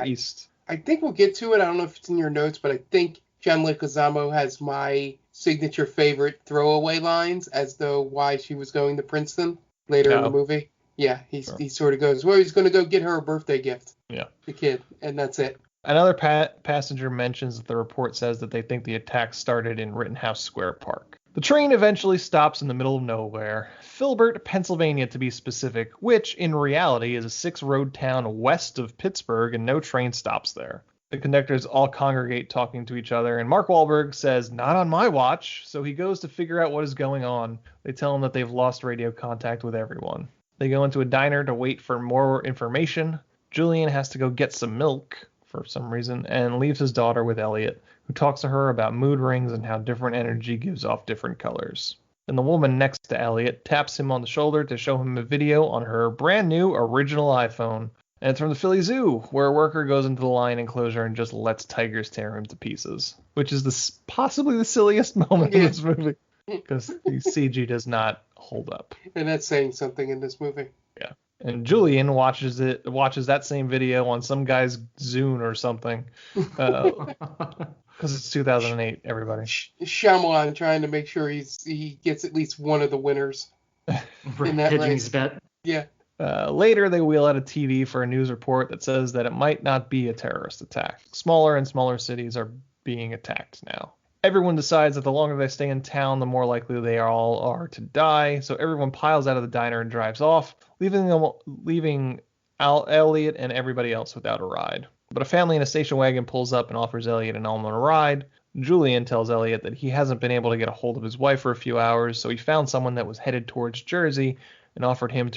east. I think we'll get to it. I don't know if it's in your notes, but I think John Leguizamo has my signature favorite throwaway lines as though why she was going to Princeton later in the movie. Yeah, he sort of goes, well, he's going to go get her a birthday gift. Yeah. The kid, and that's it. Another passenger mentions that the report says that they think the attack started in Rittenhouse Square Park. The train eventually stops in the middle of nowhere, Filbert, Pennsylvania to be specific, which in reality is a 6-road town west of Pittsburgh, and no train stops there. The conductors all congregate talking to each other, and Mark Wahlberg says, "Not on my watch," so he goes to figure out what is going on. They tell him that they've lost radio contact with everyone. They go into a diner to wait for more information. Julian has to go get some milk for some reason and leaves his daughter with Elliot, who talks to her about mood rings and how different energy gives off different colors. And the woman next to Elliot taps him on the shoulder to show him a video on her brand new original iPhone. And it's from the Philly Zoo, where a worker goes into the lion enclosure and just lets tigers tear him to pieces, which is possibly the silliest moment in this movie, because the CG does not hold up. And that's saying something in this movie. Yeah. And Julian watches that same video on some guy's Zune or something, because it's 2008. Everybody. Shyamalan trying to make sure he gets at least one of the winners in that race. Bet. Yeah. Later, they wheel out a TV for a news report that says that it might not be a terrorist attack. Smaller and smaller cities are being attacked now. Everyone decides that the longer they stay in town, the more likely they all are to die. So everyone piles out of the diner and drives off, leaving Elliot and everybody else without a ride. But a family in a station wagon pulls up and offers Elliot and Alma a ride. Julian tells Elliot that he hasn't been able to get a hold of his wife for a few hours, so he found someone that was headed towards Jersey and offered him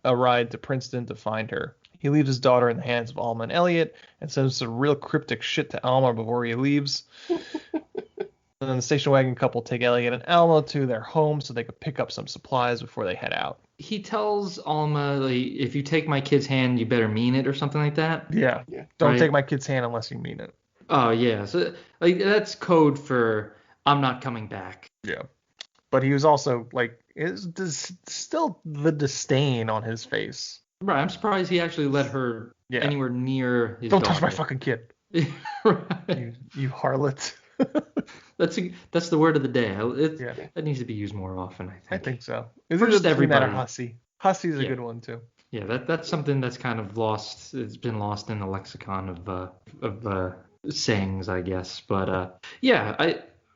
a ride to Princeton to find her. He leaves his daughter in the hands of Alma and Elliot and says some real cryptic shit to Alma before he leaves. And then the station wagon couple take Elliot and Alma to their home so they could pick up some supplies before they head out. He tells Alma, like, if you take my kid's hand, you better mean it or something like that. Yeah. Don't take my kid's hand unless you mean it. Oh, yeah. So, like, that's code for I'm not coming back. Yeah. but he was also like, still the disdain on his face. Right. I'm surprised he actually let her anywhere near his Don't daughter. touch my fucking kid. Right. You harlot. That's the word of the day. That needs to be used more often, I think. So. For just everybody. Hussy. Hussy's a good one too. Yeah, that's something that's kind of lost. It's been lost in the lexicon of sayings, I guess. But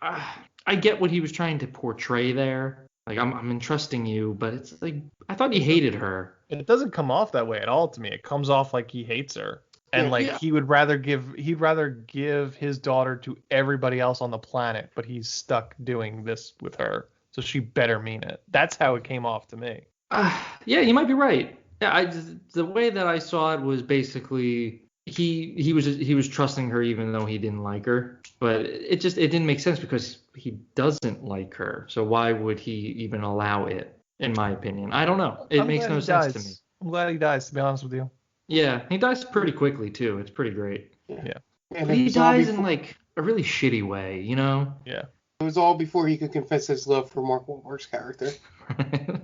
I get what he was trying to portray there. Like, I'm entrusting you, but it's like, I thought he hated her. And it doesn't come off that way at all to me. It comes off like he hates her. And he'd rather give his daughter to everybody else on the planet, but he's stuck doing this with her. So she better mean it. That's how it came off to me. Yeah, you might be right. Yeah, the way that I saw it was basically he was trusting her even though he didn't like her. But it didn't make sense because he doesn't like her. So why would he even allow it? In my opinion, I don't know. It makes no sense to me. I'm glad he dies, to be honest with you. Yeah, he dies pretty quickly too. It's pretty great. Yeah. And he dies in like a really shitty way, you know? Yeah. It was all before he could confess his love for Mark Wahlberg's character.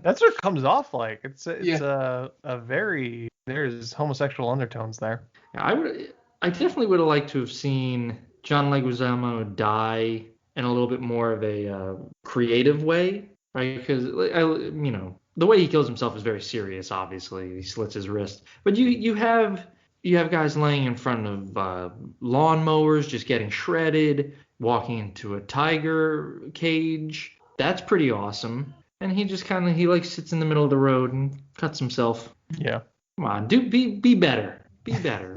That's what it comes off like. It's a very, there's homosexual undertones there. Yeah, I definitely would have liked to have seen John Leguizamo die in a little bit more of a creative way, right? Because the way he kills himself is very serious. Obviously, he slits his wrist, but you have guys laying in front of lawnmowers, just getting shredded, walking into a tiger cage. That's pretty awesome. And he just he sits in the middle of the road and cuts himself. Yeah. Come on, dude, be better. Be better.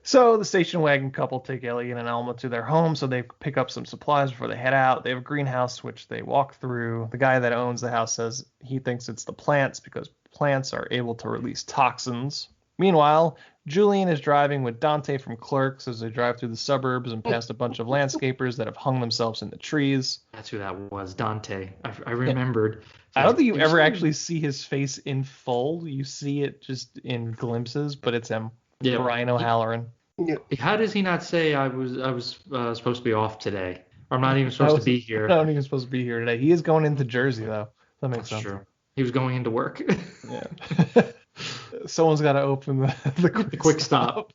So the station wagon couple take Elliot and Alma to their home so they pick up some supplies before they head out. They have a greenhouse which they walk through. The guy that owns the house says he thinks it's the plants because plants are able to release toxins. Meanwhile, Julian is driving with Dante from Clerks as they drive through the suburbs and past a bunch of landscapers that have hung themselves in the trees. That's who that was, Dante. I remembered. I don't think you ever actually see his face in full. You see it just in glimpses, but it's him. Yeah, Brian O'Halloran. Yeah. How does he not say I was supposed to be off today? Or I'm not even supposed to be here. I'm not even supposed to be here today. He is going into Jersey though. That makes sense. True. He was going into work. Yeah. Someone's got to open the quick stop.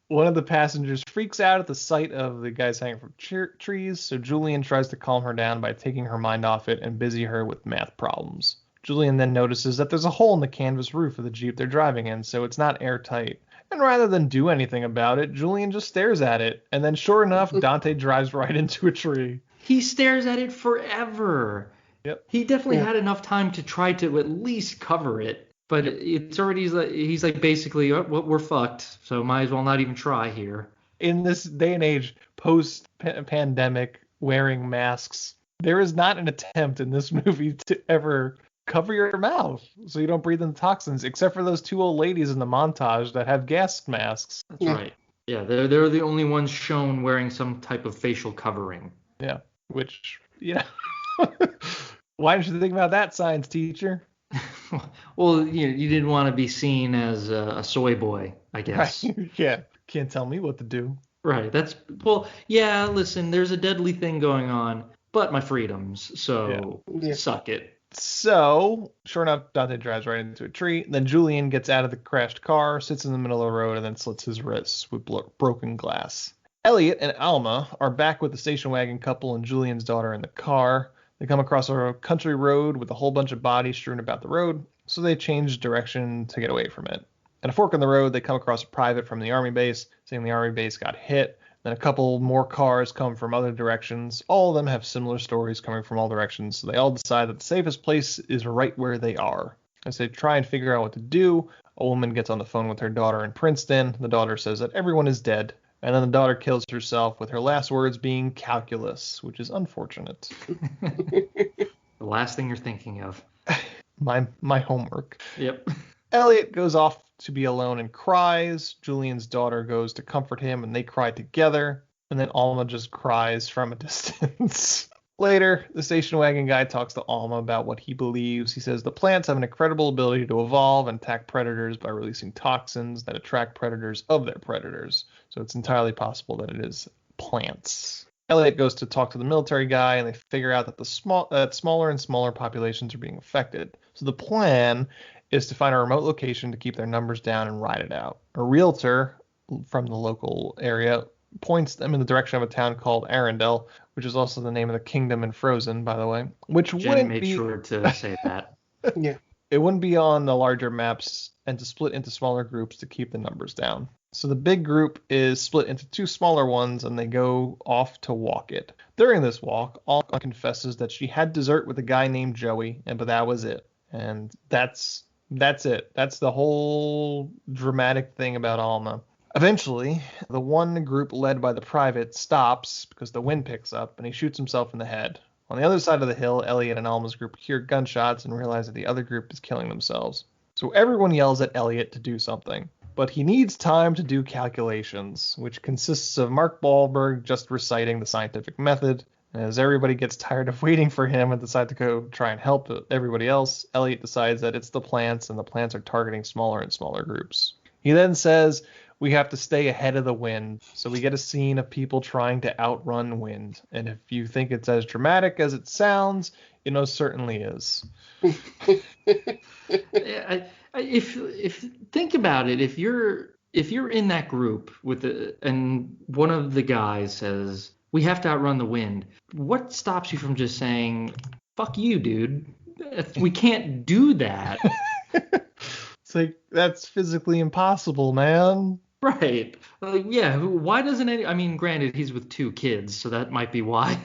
One of the passengers freaks out at the sight of the guys hanging from trees, so Julian tries to calm her down by taking her mind off it and busy her with math problems. Julian then notices that there's a hole in the canvas roof of the Jeep they're driving in, so it's not airtight. And rather than do anything about it, Julian just stares at it. And then sure enough, Dante drives right into a tree. He stares at it forever. Yep. He definitely had enough time to try to at least cover it. But it's already, he's like basically, we're fucked, so might as well not even try here. In this day and age, post-pandemic, wearing masks, there is not an attempt in this movie to ever cover your mouth so you don't breathe in the toxins, except for those two old ladies in the montage that have gas masks. That's right. Yeah, they're the only ones shown wearing some type of facial covering. Yeah, which, why didn't you think about that, science teacher? Well, you didn't want to be seen as a soy boy, I guess. Right. Yeah, can't tell me what to do. Right. Listen, there's a deadly thing going on, but my freedoms, so suck it. So, sure enough, Dante drives right into a tree. Then Julian gets out of the crashed car, sits in the middle of the road, and then slits his wrists with broken glass. Elliot and Alma are back with the station wagon couple and Julian's daughter in the car. They come across a country road with a whole bunch of bodies strewn about the road, so they change direction to get away from it. At a fork in the road, they come across a private from the army base, saying the army base got hit. Then a couple more cars come from other directions. All of them have similar stories coming from all directions, so they all decide that the safest place is right where they are. As they try and figure out what to do, a woman gets on the phone with her daughter in Princeton. The daughter says that everyone is dead, and then the daughter kills herself with her last words being calculus, which is unfortunate. The last thing you're thinking of. My homework. Yep. Elliot goes off to be alone and cries. Julian's daughter goes to comfort him, and they cry together. And then Alma just cries from a distance. Later, the station wagon guy talks to Alma about what he believes. He says the plants have an incredible ability to evolve and attack predators by releasing toxins that attract predators of their predators. So it's entirely possible that it is plants. Elliot goes to talk to the military guy, and they figure out that smaller and smaller populations are being affected. So the plan is to find a remote location to keep their numbers down and ride it out. A realtor from the local area points them in the direction of a town called Arendelle, which is also the name of the kingdom in Frozen, by the way. Which Jen wouldn't made be sure to say that. Yeah. it wouldn't be on the larger maps, and to split into smaller groups to keep the numbers down. So the big group is split into two smaller ones, and they go off to walk it. During this walk, Alma confesses that she had dessert with a guy named Joey, but that was it. And that's it. That's the whole dramatic thing about Alma. Eventually, the one group led by the private stops because the wind picks up, and he shoots himself in the head. On the other side of the hill, Elliot and Alma's group hear gunshots and realize that the other group is killing themselves. So everyone yells at Elliot to do something. But he needs time to do calculations, which consists of Mark Wahlberg just reciting the scientific method. And as everybody gets tired of waiting for him and decide to go try and help everybody else, Elliot decides that it's the plants, and the plants are targeting smaller and smaller groups. He then says, we have to stay ahead of the wind. So we get a scene of people trying to outrun wind. And if you think it's as dramatic as it sounds, it most certainly is. If think about it, if you're in that group and one of the guys says we have to outrun the wind, what stops you from just saying fuck you, dude? We can't do that. It's like, that's physically impossible, man. Right. Like, yeah. Why doesn't I mean, granted, he's with 2 kids, so that might be why.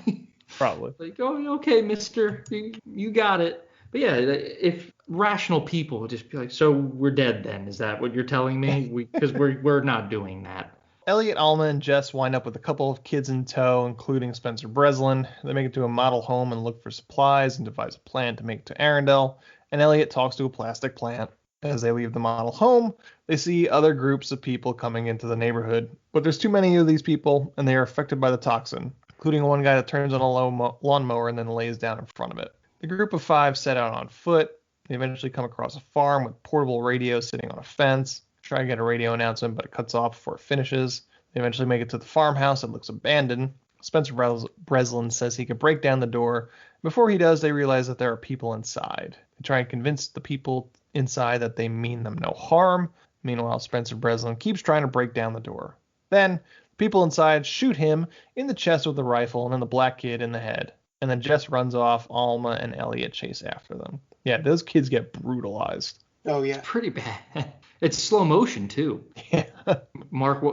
Probably. Like, oh, okay, mister, you got it. But yeah, if rational people would just be like, so we're dead then? Is that what you're telling me? Because we're not doing that. Elliot, Alma, and Jess wind up with a couple of kids in tow, including Spencer Breslin. They make it to a model home and look for supplies and devise a plan to make it to Arendelle. And Elliot talks to a plastic plant. As they leave the model home, they see other groups of people coming into the neighborhood. But there's too many of these people, and they are affected by the toxin, including one guy that turns on a lawnmower and then lays down in front of it. The group of 5 set out on foot. They eventually come across a farm with portable radio sitting on a fence. Try to get a radio announcement, but it cuts off before it finishes. They eventually make it to the farmhouse that looks abandoned. Spencer Breslin says he could break down the door. Before he does, they realize that there are people inside. They try and convince the people inside that they mean them no harm. Meanwhile, Spencer Breslin keeps trying to break down the door. Then, people inside shoot him in the chest with a rifle and then the black kid in the head. And then Jess runs off. Alma and Elliot chase after them. Yeah, those kids get brutalized. Oh, yeah. It's pretty bad. It's slow motion, too. Yeah.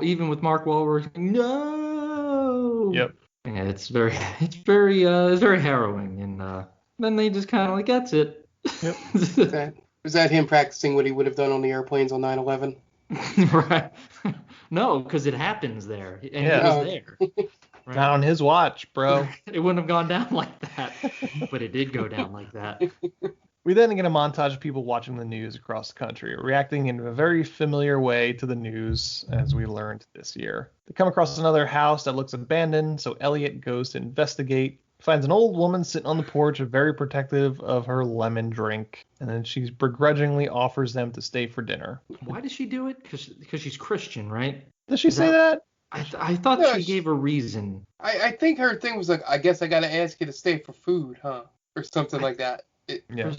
Even with Mark Wahlberg, no. Yep. Yeah, it's very harrowing. And then they just kind of like, that's it. Yep. Was that him practicing what he would have done on the airplanes on 9/11? Right. No, because it happens there. And he was there. Right. Not on his watch, bro. It wouldn't have gone down like that. But it did go down like that. We then get a montage of people watching the news across the country, reacting in a very familiar way to the news, as we learned this year. They come across another house that looks abandoned, so Elliot goes to investigate, finds an old woman sitting on the porch, very protective of her lemon drink, and then she begrudgingly offers them to stay for dinner. Why does she do it? Because she's Christian, right? Does she say that? I thought she gave a reason. I think her thing was like, I guess I gotta ask you to stay for food, huh? Or something like that. Yeah.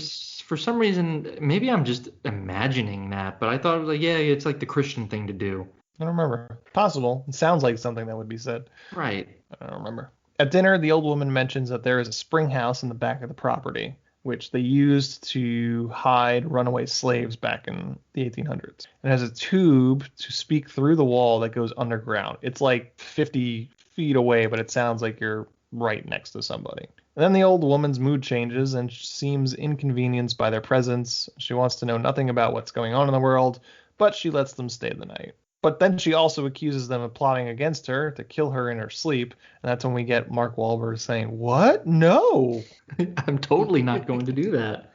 For some reason, maybe I'm just imagining that, but I thought it was like, yeah, it's like the Christian thing to do. I don't remember. Possible. It sounds like something that would be said. Right. I don't remember. At dinner, the old woman mentions that there is a spring house in the back of the property, which they used to hide runaway slaves back in the 1800s. It has a tube to speak through the wall that goes underground. It's like 50 feet away, but it sounds like you're right next to somebody. And then the old woman's mood changes and seems inconvenienced by their presence. She wants to know nothing about what's going on in the world, but she lets them stay the night. But then she also accuses them of plotting against her to kill her in her sleep. And that's when we get Mark Wahlberg saying, "What? No. I'm totally not going to do that."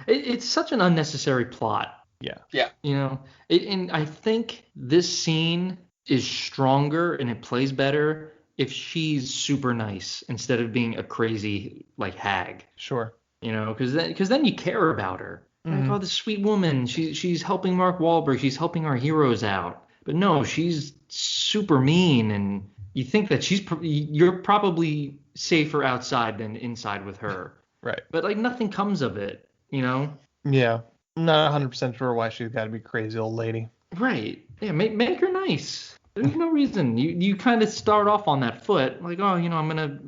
It's such an unnecessary plot. Yeah. Yeah. You know, and I think this scene is stronger and it plays better if she's super nice instead of being a crazy like hag. Sure. You know, because then you care about her. Mm-hmm. Like, oh, this sweet woman, she's helping Mark Wahlberg, she's helping our heroes out. But no, she's super mean and you think that you're probably safer outside than inside with her. Right. But like nothing comes of it, you know? Yeah. I'm not 100% sure why she's got to be a crazy old lady. Right. Yeah, make her nice. There's no reason. You kind of start off on that foot, like, oh, I'm gonna,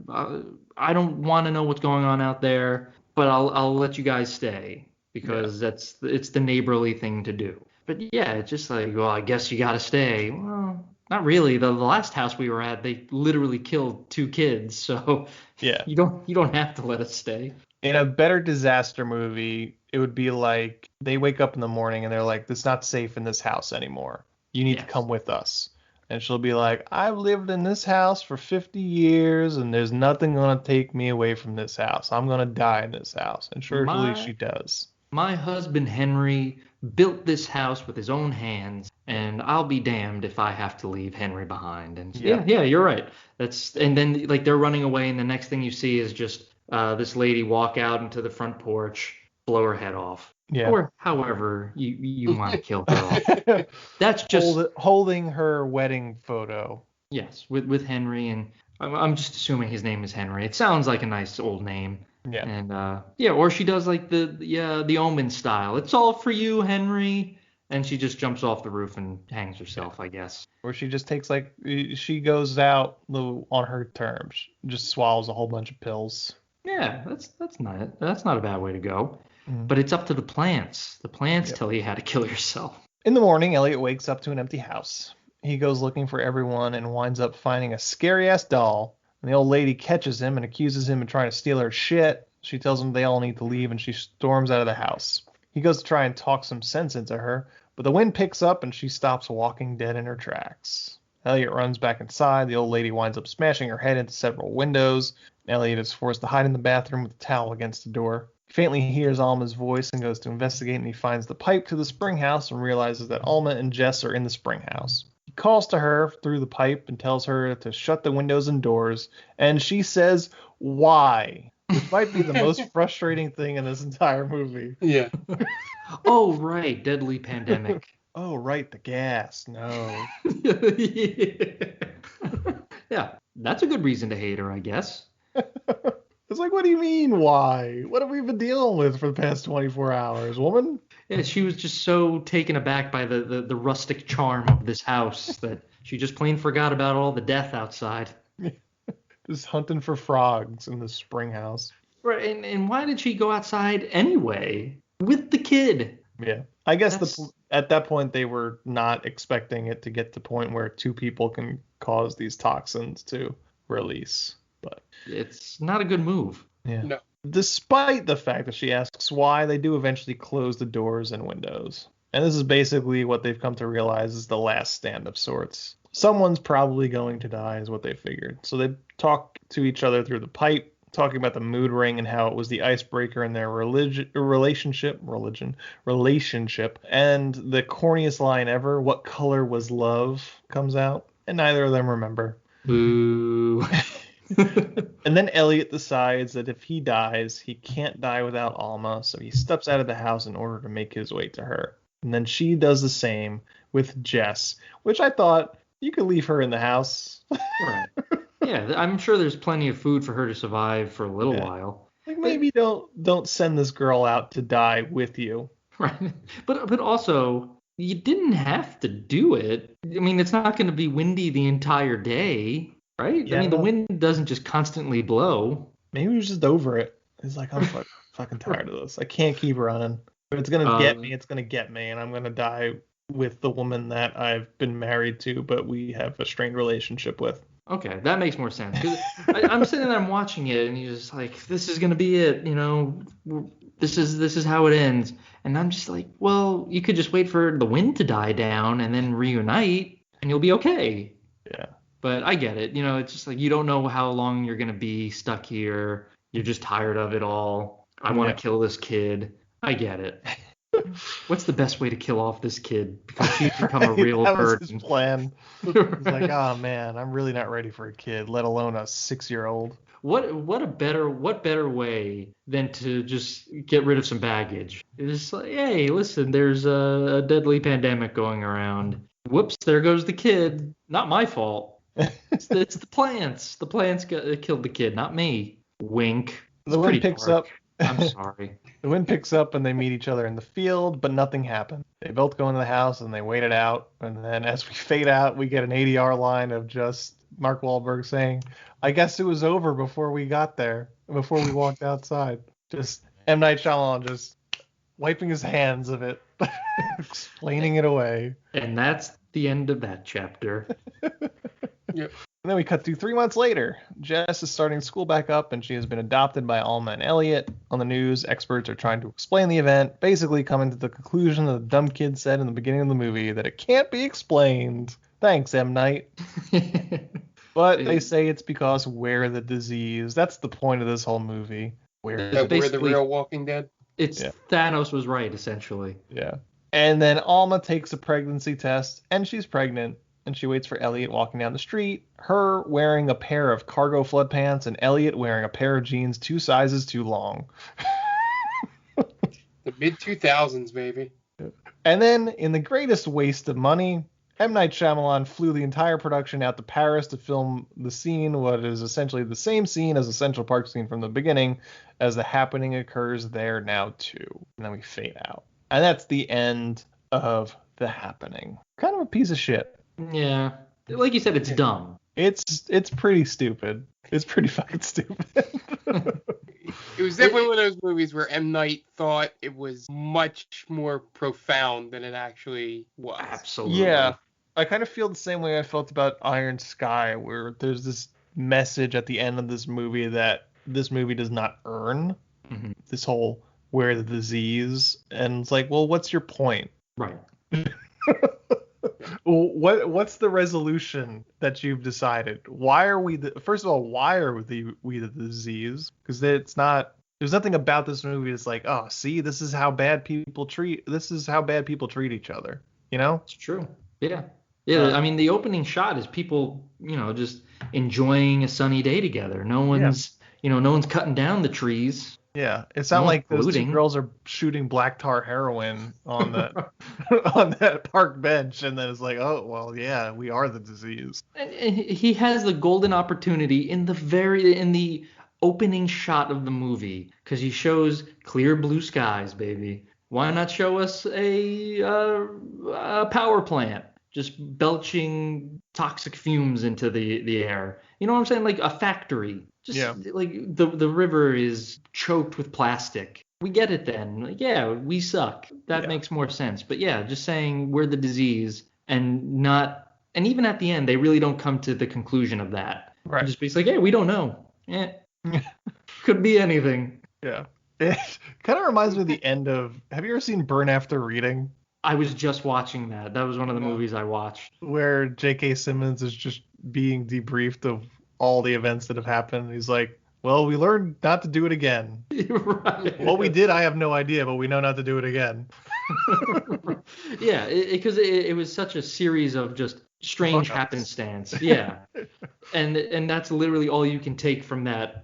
I don't want to know what's going on out there, but I'll let you guys stay because it's the neighborly thing to do. But yeah, it's just like, well, I guess you gotta stay. Well, not really. The last house we were at, they literally killed 2 kids, so yeah, you don't have to let us stay. In a better disaster movie, it would be like they wake up in the morning and they're like, "It's not safe in this house anymore. You need to come with us." And she'll be like, "I've lived in this house for 50 years and there's nothing going to take me away from this house. I'm going to die in this house." And surely she does. My husband Henry built this house with his own hands, and I'll be damned if I have to leave Henry behind. And yeah, you're right. And then like they're running away, and the next thing you see is just this lady walk out into the front porch, blow her head off. Yeah. Or however you want to kill her off. That's just holding her wedding photo. Yes, with Henry, and I'm just assuming his name is Henry. It sounds like a nice old name. Yeah. And or she does like the Omen style. It's all for you, Henry. And she just jumps off the roof and hangs herself, I guess. Or she just takes she goes out on her terms, just swallows a whole bunch of pills. Yeah, that's not a bad way to go. But it's up to the plants. The plants tell you how to kill yourself. In the morning, Elliot wakes up to an empty house. He goes looking for everyone and winds up finding a scary-ass doll. And the old lady catches him and accuses him of trying to steal her shit. She tells him they all need to leave, and she storms out of the house. He goes to try and talk some sense into her, but the wind picks up and she stops walking dead in her tracks. Elliot runs back inside. The old lady winds up smashing her head into several windows. Elliot is forced to hide in the bathroom with a towel against the door. He faintly hears Alma's voice and goes to investigate, and he finds the pipe to the spring house and realizes that Alma and Jess are in the spring house. He calls to her through the pipe and tells her to shut the windows and doors, and she says, "Why?" Which might be the most frustrating thing in this entire movie. Yeah. Oh, right. Deadly pandemic. Oh, right. The gas. No. Yeah. That's a good reason to hate her, I guess. It's like, what do you mean, why? What have we been dealing with for the past 24 hours, woman? Yeah, she was just so taken aback by the rustic charm of this house that she just plain forgot about all the death outside. Just hunting for frogs in the spring house. Right, and why did she go outside anyway with the kid? Yeah, I guess at that point they were not expecting it to get to the point where 2 people can cause these toxins to release. But it's not a good move. Yeah. No. Despite the fact that she asks why, they do eventually close the doors and windows. And this is basically what they've come to realize is the last stand of sorts. Someone's probably going to die is what they figured. So they talk to each other through the pipe, talking about the mood ring and how it was the icebreaker in their relationship. And the corniest line ever, "What color was love?" comes out. And neither of them remember. Boo. And then Elliot decides that if he dies, he can't die without Alma, so he steps out of the house in order to make his way to her. And then she does the same with Jess, which I thought you could leave her in the house. Right. Yeah, I'm sure there's plenty of food for her to survive for a little while. Like maybe don't send this girl out to die with you. Right. But also, you didn't have to do it. I mean, it's not going to be windy the entire day. Right? Yeah, I mean, the wind doesn't just constantly blow. Maybe he's just over it. He's like, I'm fucking tired of this. I can't keep running. If it's going to get me, it's going to get me. And I'm going to die with the woman that I've been married to, but we have a strained relationship with. Okay, that makes more sense. 'Cause I'm sitting there, I'm watching it, and you're just like, this is going to be it. This is how it ends. And I'm just like, well, you could just wait for the wind to die down and then reunite, and you'll be okay. Yeah. But I get it. It's just like you don't know how long you're going to be stuck here. You're just tired of it all. I want to kill this kid. I get it. What's the best way to kill off this kid? Because she's become a real that burden. Was his plan. He's like, oh man, I'm really not ready for a kid, let alone a 6-year-old. What better way than to just get rid of some baggage? It's like, hey, listen, there's a deadly pandemic going around. Whoops, there goes the kid. Not my fault. It's the plants. The plants killed the kid, not me. Wink. The wind picks up. I'm sorry. The wind picks up and they meet each other in the field, but nothing happened. They both go into the house and they wait it out. And then as we fade out, we get an ADR line of just Mark Wahlberg saying, "I guess it was over before we got there, before we walked outside." Just M. Night Shyamalan just wiping his hands of it, explaining it away. And that's the end of that chapter. Yep. And then we cut to 3 months later. Jess is starting school back up, and she has been adopted by Alma and Elliot. On the news, experts are trying to explain the event, basically coming to the conclusion that the dumb kid said in the beginning of the movie that it can't be explained. Thanks, M. Night. But they say it's because we're the disease. That's the point of this whole movie. We're the real Walking Dead. Thanos was right, essentially. Yeah. And then Alma takes a pregnancy test, and she's pregnant. And she waits for Elliot walking down the street, her wearing a pair of cargo flood pants, and Elliot wearing a pair of jeans 2 sizes too long. The mid-2000s, baby. And then, in the greatest waste of money, M. Night Shyamalan flew the entire production out to Paris to film the scene, what is essentially the same scene as the Central Park scene from the beginning, as the happening occurs there now too. And then we fade out. And that's the end of the happening. Kind of a piece of shit. Yeah. Like you said, it's dumb. It's pretty stupid. It's pretty fucking stupid. It was definitely one of those movies where M. Night thought it was much more profound than it actually was. Absolutely. Yeah. I kind of feel the same way I felt about Iron Sky, where there's this message at the end of this movie that this movie does not earn. Mm-hmm. This whole we're the disease. And it's like, well, what's your point? Right. What's the resolution that you've decided? Why are we first of all, why are we the disease? Because there's nothing about this movie that's like, oh, see, this is how bad people treat each other. You know? It's true. Yeah. Yeah. I mean, the opening shot is people, just enjoying a sunny day together. No one's cutting down the trees. Yeah, it's not like those 2 girls are shooting black tar heroin on that park bench, and then it's like, oh, well, yeah, we are the disease. And he has the golden opportunity in the opening shot of the movie, because he shows clear blue skies, baby. Why not show us a power plant just belching toxic fumes into the air? You know what I'm saying? Like a factory. Like the river is choked with plastic. We get it then. Like, yeah, we suck. That makes more sense. But yeah, just saying we're the disease and even at the end, they really don't come to the conclusion of that. Right. Just be like, hey, we don't know. Could be anything. Yeah. It kind of reminds me of the end of, have you ever seen Burn After Reading? I was just watching that. That was one of the movies I watched. Where J.K. Simmons is just being debriefed of all the events that have happened. He's like, well, we learned not to do it again. Right. What we did, I have no idea, but we know not to do it again. Yeah, because it was such a series of just strange happenstance. Yeah. And that's literally all you can take from that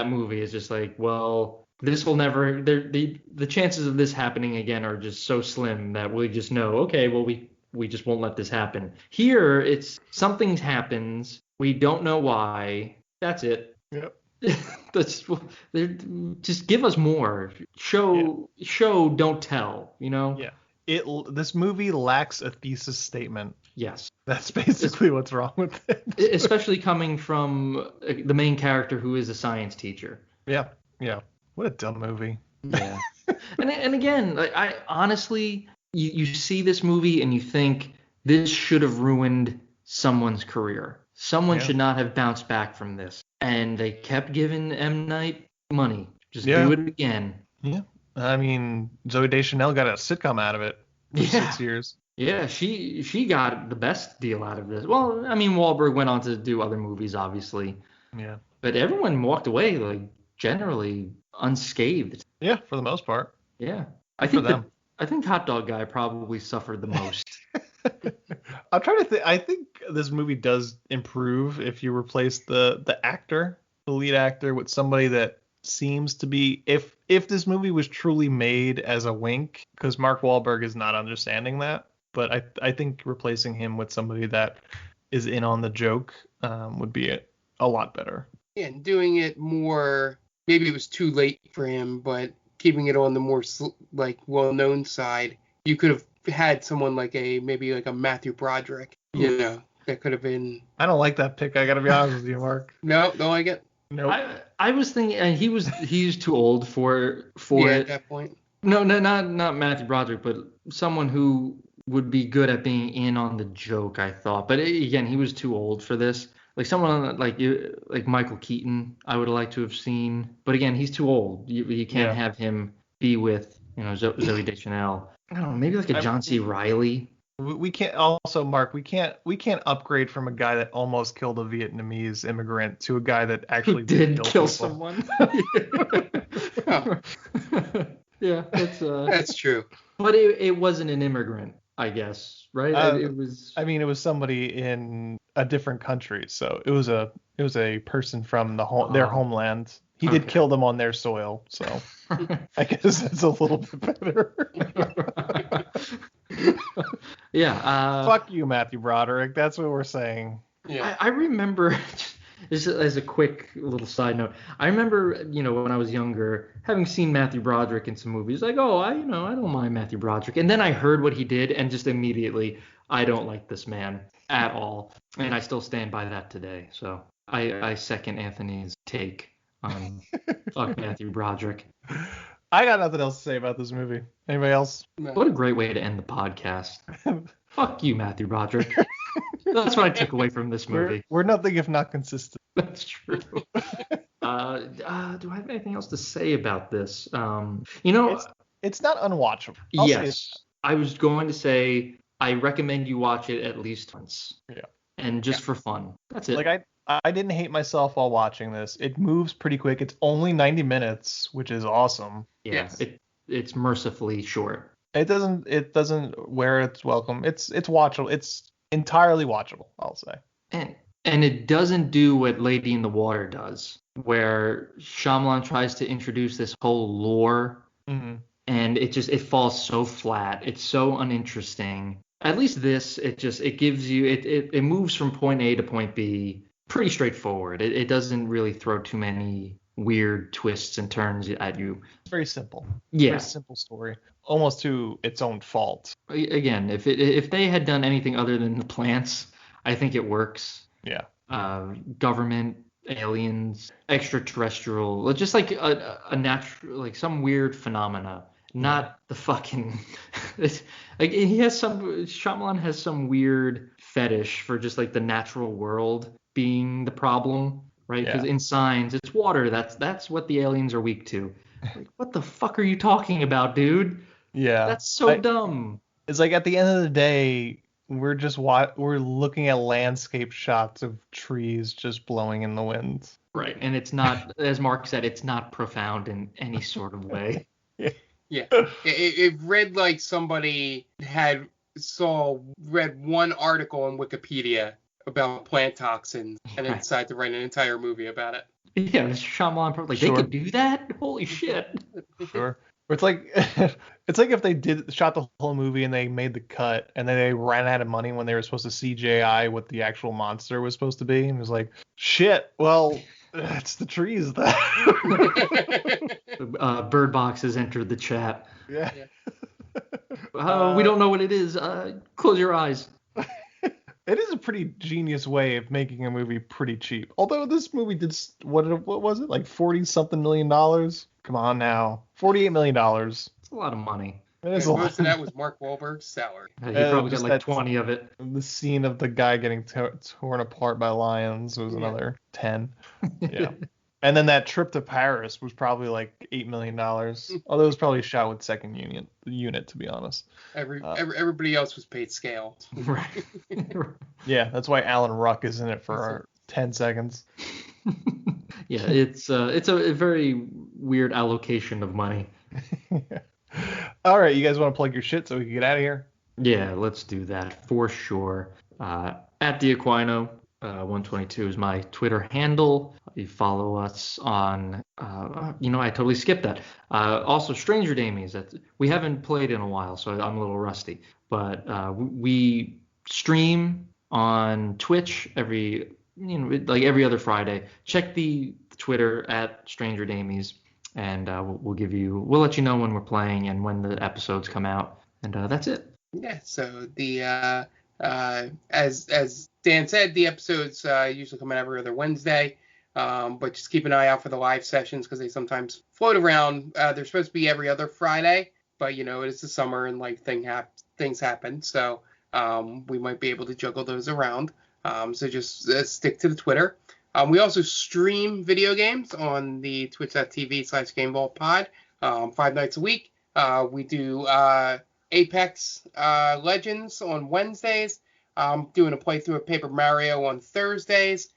movie is just like, well, this will never, the chances of this happening again are just so slim that we just know, okay, well, we just won't let this happen. Here, it's something happens. We don't know why. That's it. Yep. Just give us more. Show, don't tell, Yeah. This movie lacks a thesis statement. Yes. That's basically what's wrong with it. Especially coming from the main character who is a science teacher. Yeah. Yeah. What a dumb movie. Yeah. and again, I honestly, you see this movie and you think this should have ruined someone's career. Someone should not have bounced back from this. And they kept giving M. Night money. Just do it again. Yeah. I mean, Zooey Deschanel got a sitcom out of it for 6 years. Yeah, she got the best deal out of this. Well, I mean, Wahlberg went on to do other movies, obviously. Yeah. But everyone walked away, like, generally unscathed. Yeah, for the most part. Yeah. I think Hot Dog Guy probably suffered the most. I'm trying to think. I think this movie does improve if you replace the lead actor, with somebody that seems to be, if this movie was truly made as a wink, because Mark Wahlberg is not understanding that. But I think replacing him with somebody that is in on the joke would be a lot better. Yeah, and doing it more, maybe it was too late for him, but keeping it on the more like well-known side, you could have had someone like maybe like a Matthew Broderick, you know, that could have been. I don't like that pick. I gotta be honest with you, Mark. No, don't like it. Nope. I was thinking he's too old for yeah, it. At that point. No, not Matthew Broderick, but someone who would be good at being in on the joke, I thought. But again, he was too old for this. Like someone like Michael Keaton, I would have liked to have seen. But again, he's too old. You can't have him be with Zooey Deschanel. I don't know, maybe like a John C. Reilly. We can't also, Mark, we can't upgrade from a guy that almost killed a Vietnamese immigrant to a guy that actually did kill people. someone. Yeah, that's true. But it wasn't an immigrant, I guess, right? It was. I mean, it was somebody in a different country, so it was a person from their homeland. He did kill them on their soil, so I guess that's a little bit better. Yeah. Fuck you, Matthew Broderick. That's what we're saying. Yeah. I remember, just as a quick little side note, I remember, when I was younger, having seen Matthew Broderick in some movies, like, I don't mind Matthew Broderick. And then I heard what he did, and just immediately, I don't like this man at all. And I still stand by that today. So I second Anthony's take on fuck Matthew Broderick. I got nothing else to say about this movie. Anybody else? What a great way to end the podcast. Fuck you, Matthew Broderick. That's what I took away from this movie. We're nothing if not consistent. That's true. Do I have anything else to say about this? It's not unwatchable. Yes. I was going to say I recommend you watch it at least once. Yeah. And just for fun. That's it. Like I didn't hate myself while watching this. It moves pretty quick. It's only 90 minutes, which is awesome. Yeah. Yes. It's mercifully short. It doesn't wear its welcome. It's watchable. It's entirely watchable, I'll say. And it doesn't do what Lady in the Water does, where Shyamalan tries to introduce this whole lore, and it falls so flat. It's so uninteresting. At least this, it gives you it moves from point A to point B pretty straightforward. It doesn't really throw too many weird twists and turns at you. It's very simple. Yeah. Very simple story, almost to its own fault. Again, if they had done anything other than the plants, I think it works. Yeah. Government, aliens, extraterrestrial, just like a natural, like some weird phenomena, not the fucking. Shyamalan has some weird fetish for just like the natural world being the problem, right? Because in Signs, it's water. That's what the aliens are weak to. Like, what the fuck are you talking about, dude? Yeah. That's so dumb. It's like at the end of the day, we're looking at landscape shots of trees just blowing in the wind. Right, and it's not, as Mark said, it's not profound in any sort of way. Yeah. It read like somebody had read one article on Wikipedia about plant toxins and then decided to write an entire movie about it. Yeah, Shyamalan, like, they could do that? Holy shit. Sure. It's like if they shot the whole movie and they made the cut and then they ran out of money when they were supposed to CGI what the actual monster was supposed to be, and it was like, shit, well, it's the trees that. Bird Box has entered the chat. Yeah. We don't know what it is. Close your eyes. It is a pretty genius way of making a movie pretty cheap. Although this movie did, what was it, like $40-something million? Come on now. $48 million. It's a lot of money. It is a lot. Most of that was Mark Wahlberg's salary. He probably got like 20 of it. The scene of the guy getting torn apart by lions was another 10. Yeah. And then that trip to Paris was probably like $8 million. Although it was probably shot with second unit, to be honest. Everybody else was paid scale. Right. Yeah, that's why Alan Ruck is in it for 10 seconds. Yeah, it's a very weird allocation of money. All right, you guys want to plug your shit so we can get out of here? Yeah, let's do that for sure. At Diaquino, 122 is my Twitter handle. You follow us on, I totally skipped that. Also, Stranger Damies. We haven't played in a while, so I'm a little rusty. But we stream on Twitch every other Friday. Check the Twitter at Stranger Damies, and we'll let you know when we're playing and when the episodes come out, and that's it. Yeah. So the as Dan said, the episodes usually come out every other Wednesday. But just keep an eye out for the live sessions because they sometimes float around. They're supposed to be every other Friday, but it's the summer and things happen, so we might be able to juggle those around. So just stick to the Twitter. We also stream video games on the twitch.tv/GameVaultPod 5 nights a week. We do Apex Legends on Wednesdays. Doing a playthrough of Paper Mario on Thursdays.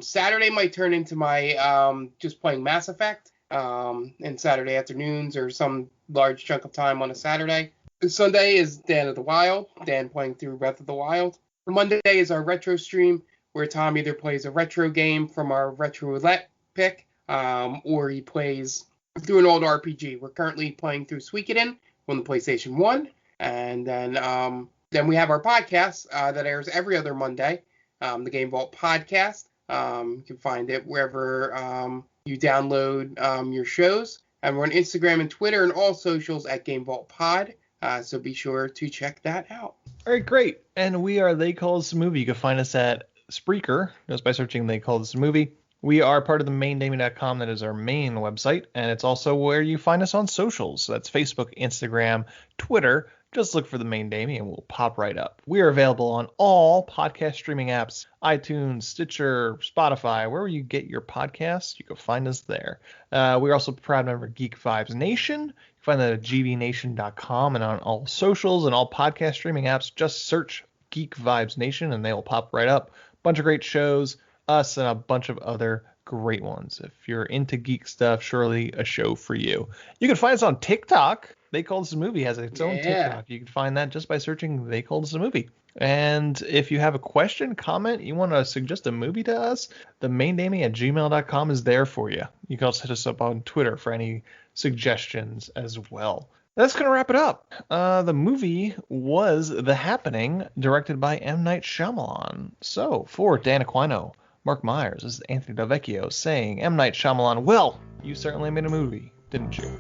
Saturday might turn into my just playing Mass Effect in Saturday afternoons or some large chunk of time on a Saturday. Sunday is Dan of the Wild, Dan playing through Breath of the Wild. Monday is our retro stream where Tom either plays a retro game from our retro roulette pick or he plays through an old RPG. We're currently playing through Suikoden on the PlayStation 1, and then we have our podcast that airs every other Monday, the Game Vault Podcast. You can find it wherever you download your shows. And we're on Instagram and Twitter and all socials at Game Vault Pod. So be sure to check that out. All right, great. And we are They Call This a Movie. You can find us at Spreaker, just by searching They Call This a Movie. We are part of the maindaming.com. That is our main website. And it's also where you find us on socials. So that's Facebook, Instagram, Twitter. Just look for the Main Damie and we'll pop right up. We are available on all podcast streaming apps, iTunes, Stitcher, Spotify, wherever you get your podcasts, you can find us there. We're also a proud member of Geek Vibes Nation. You can find that at gbnation.com and on all socials and all podcast streaming apps. Just search Geek Vibes Nation and they will pop right up. Bunch of great shows, us and a bunch of other great ones. If you're into geek stuff, surely a show for you. You can find us on TikTok. They Call This a Movie has its own TikTok. You can find that just by searching They Call This a Movie. And if you have a question, comment, you want to suggest a movie to us, the maindamie@gmail.com is there for you. You can also hit us up on Twitter for any suggestions as well. That's going to wrap it up. The movie was The Happening, directed by M. Night Shyamalan. So, for Dan Aquino, Mark Myers, this is Anthony Delvecchio saying, M. Night Shyamalan, well, you certainly made a movie, didn't you?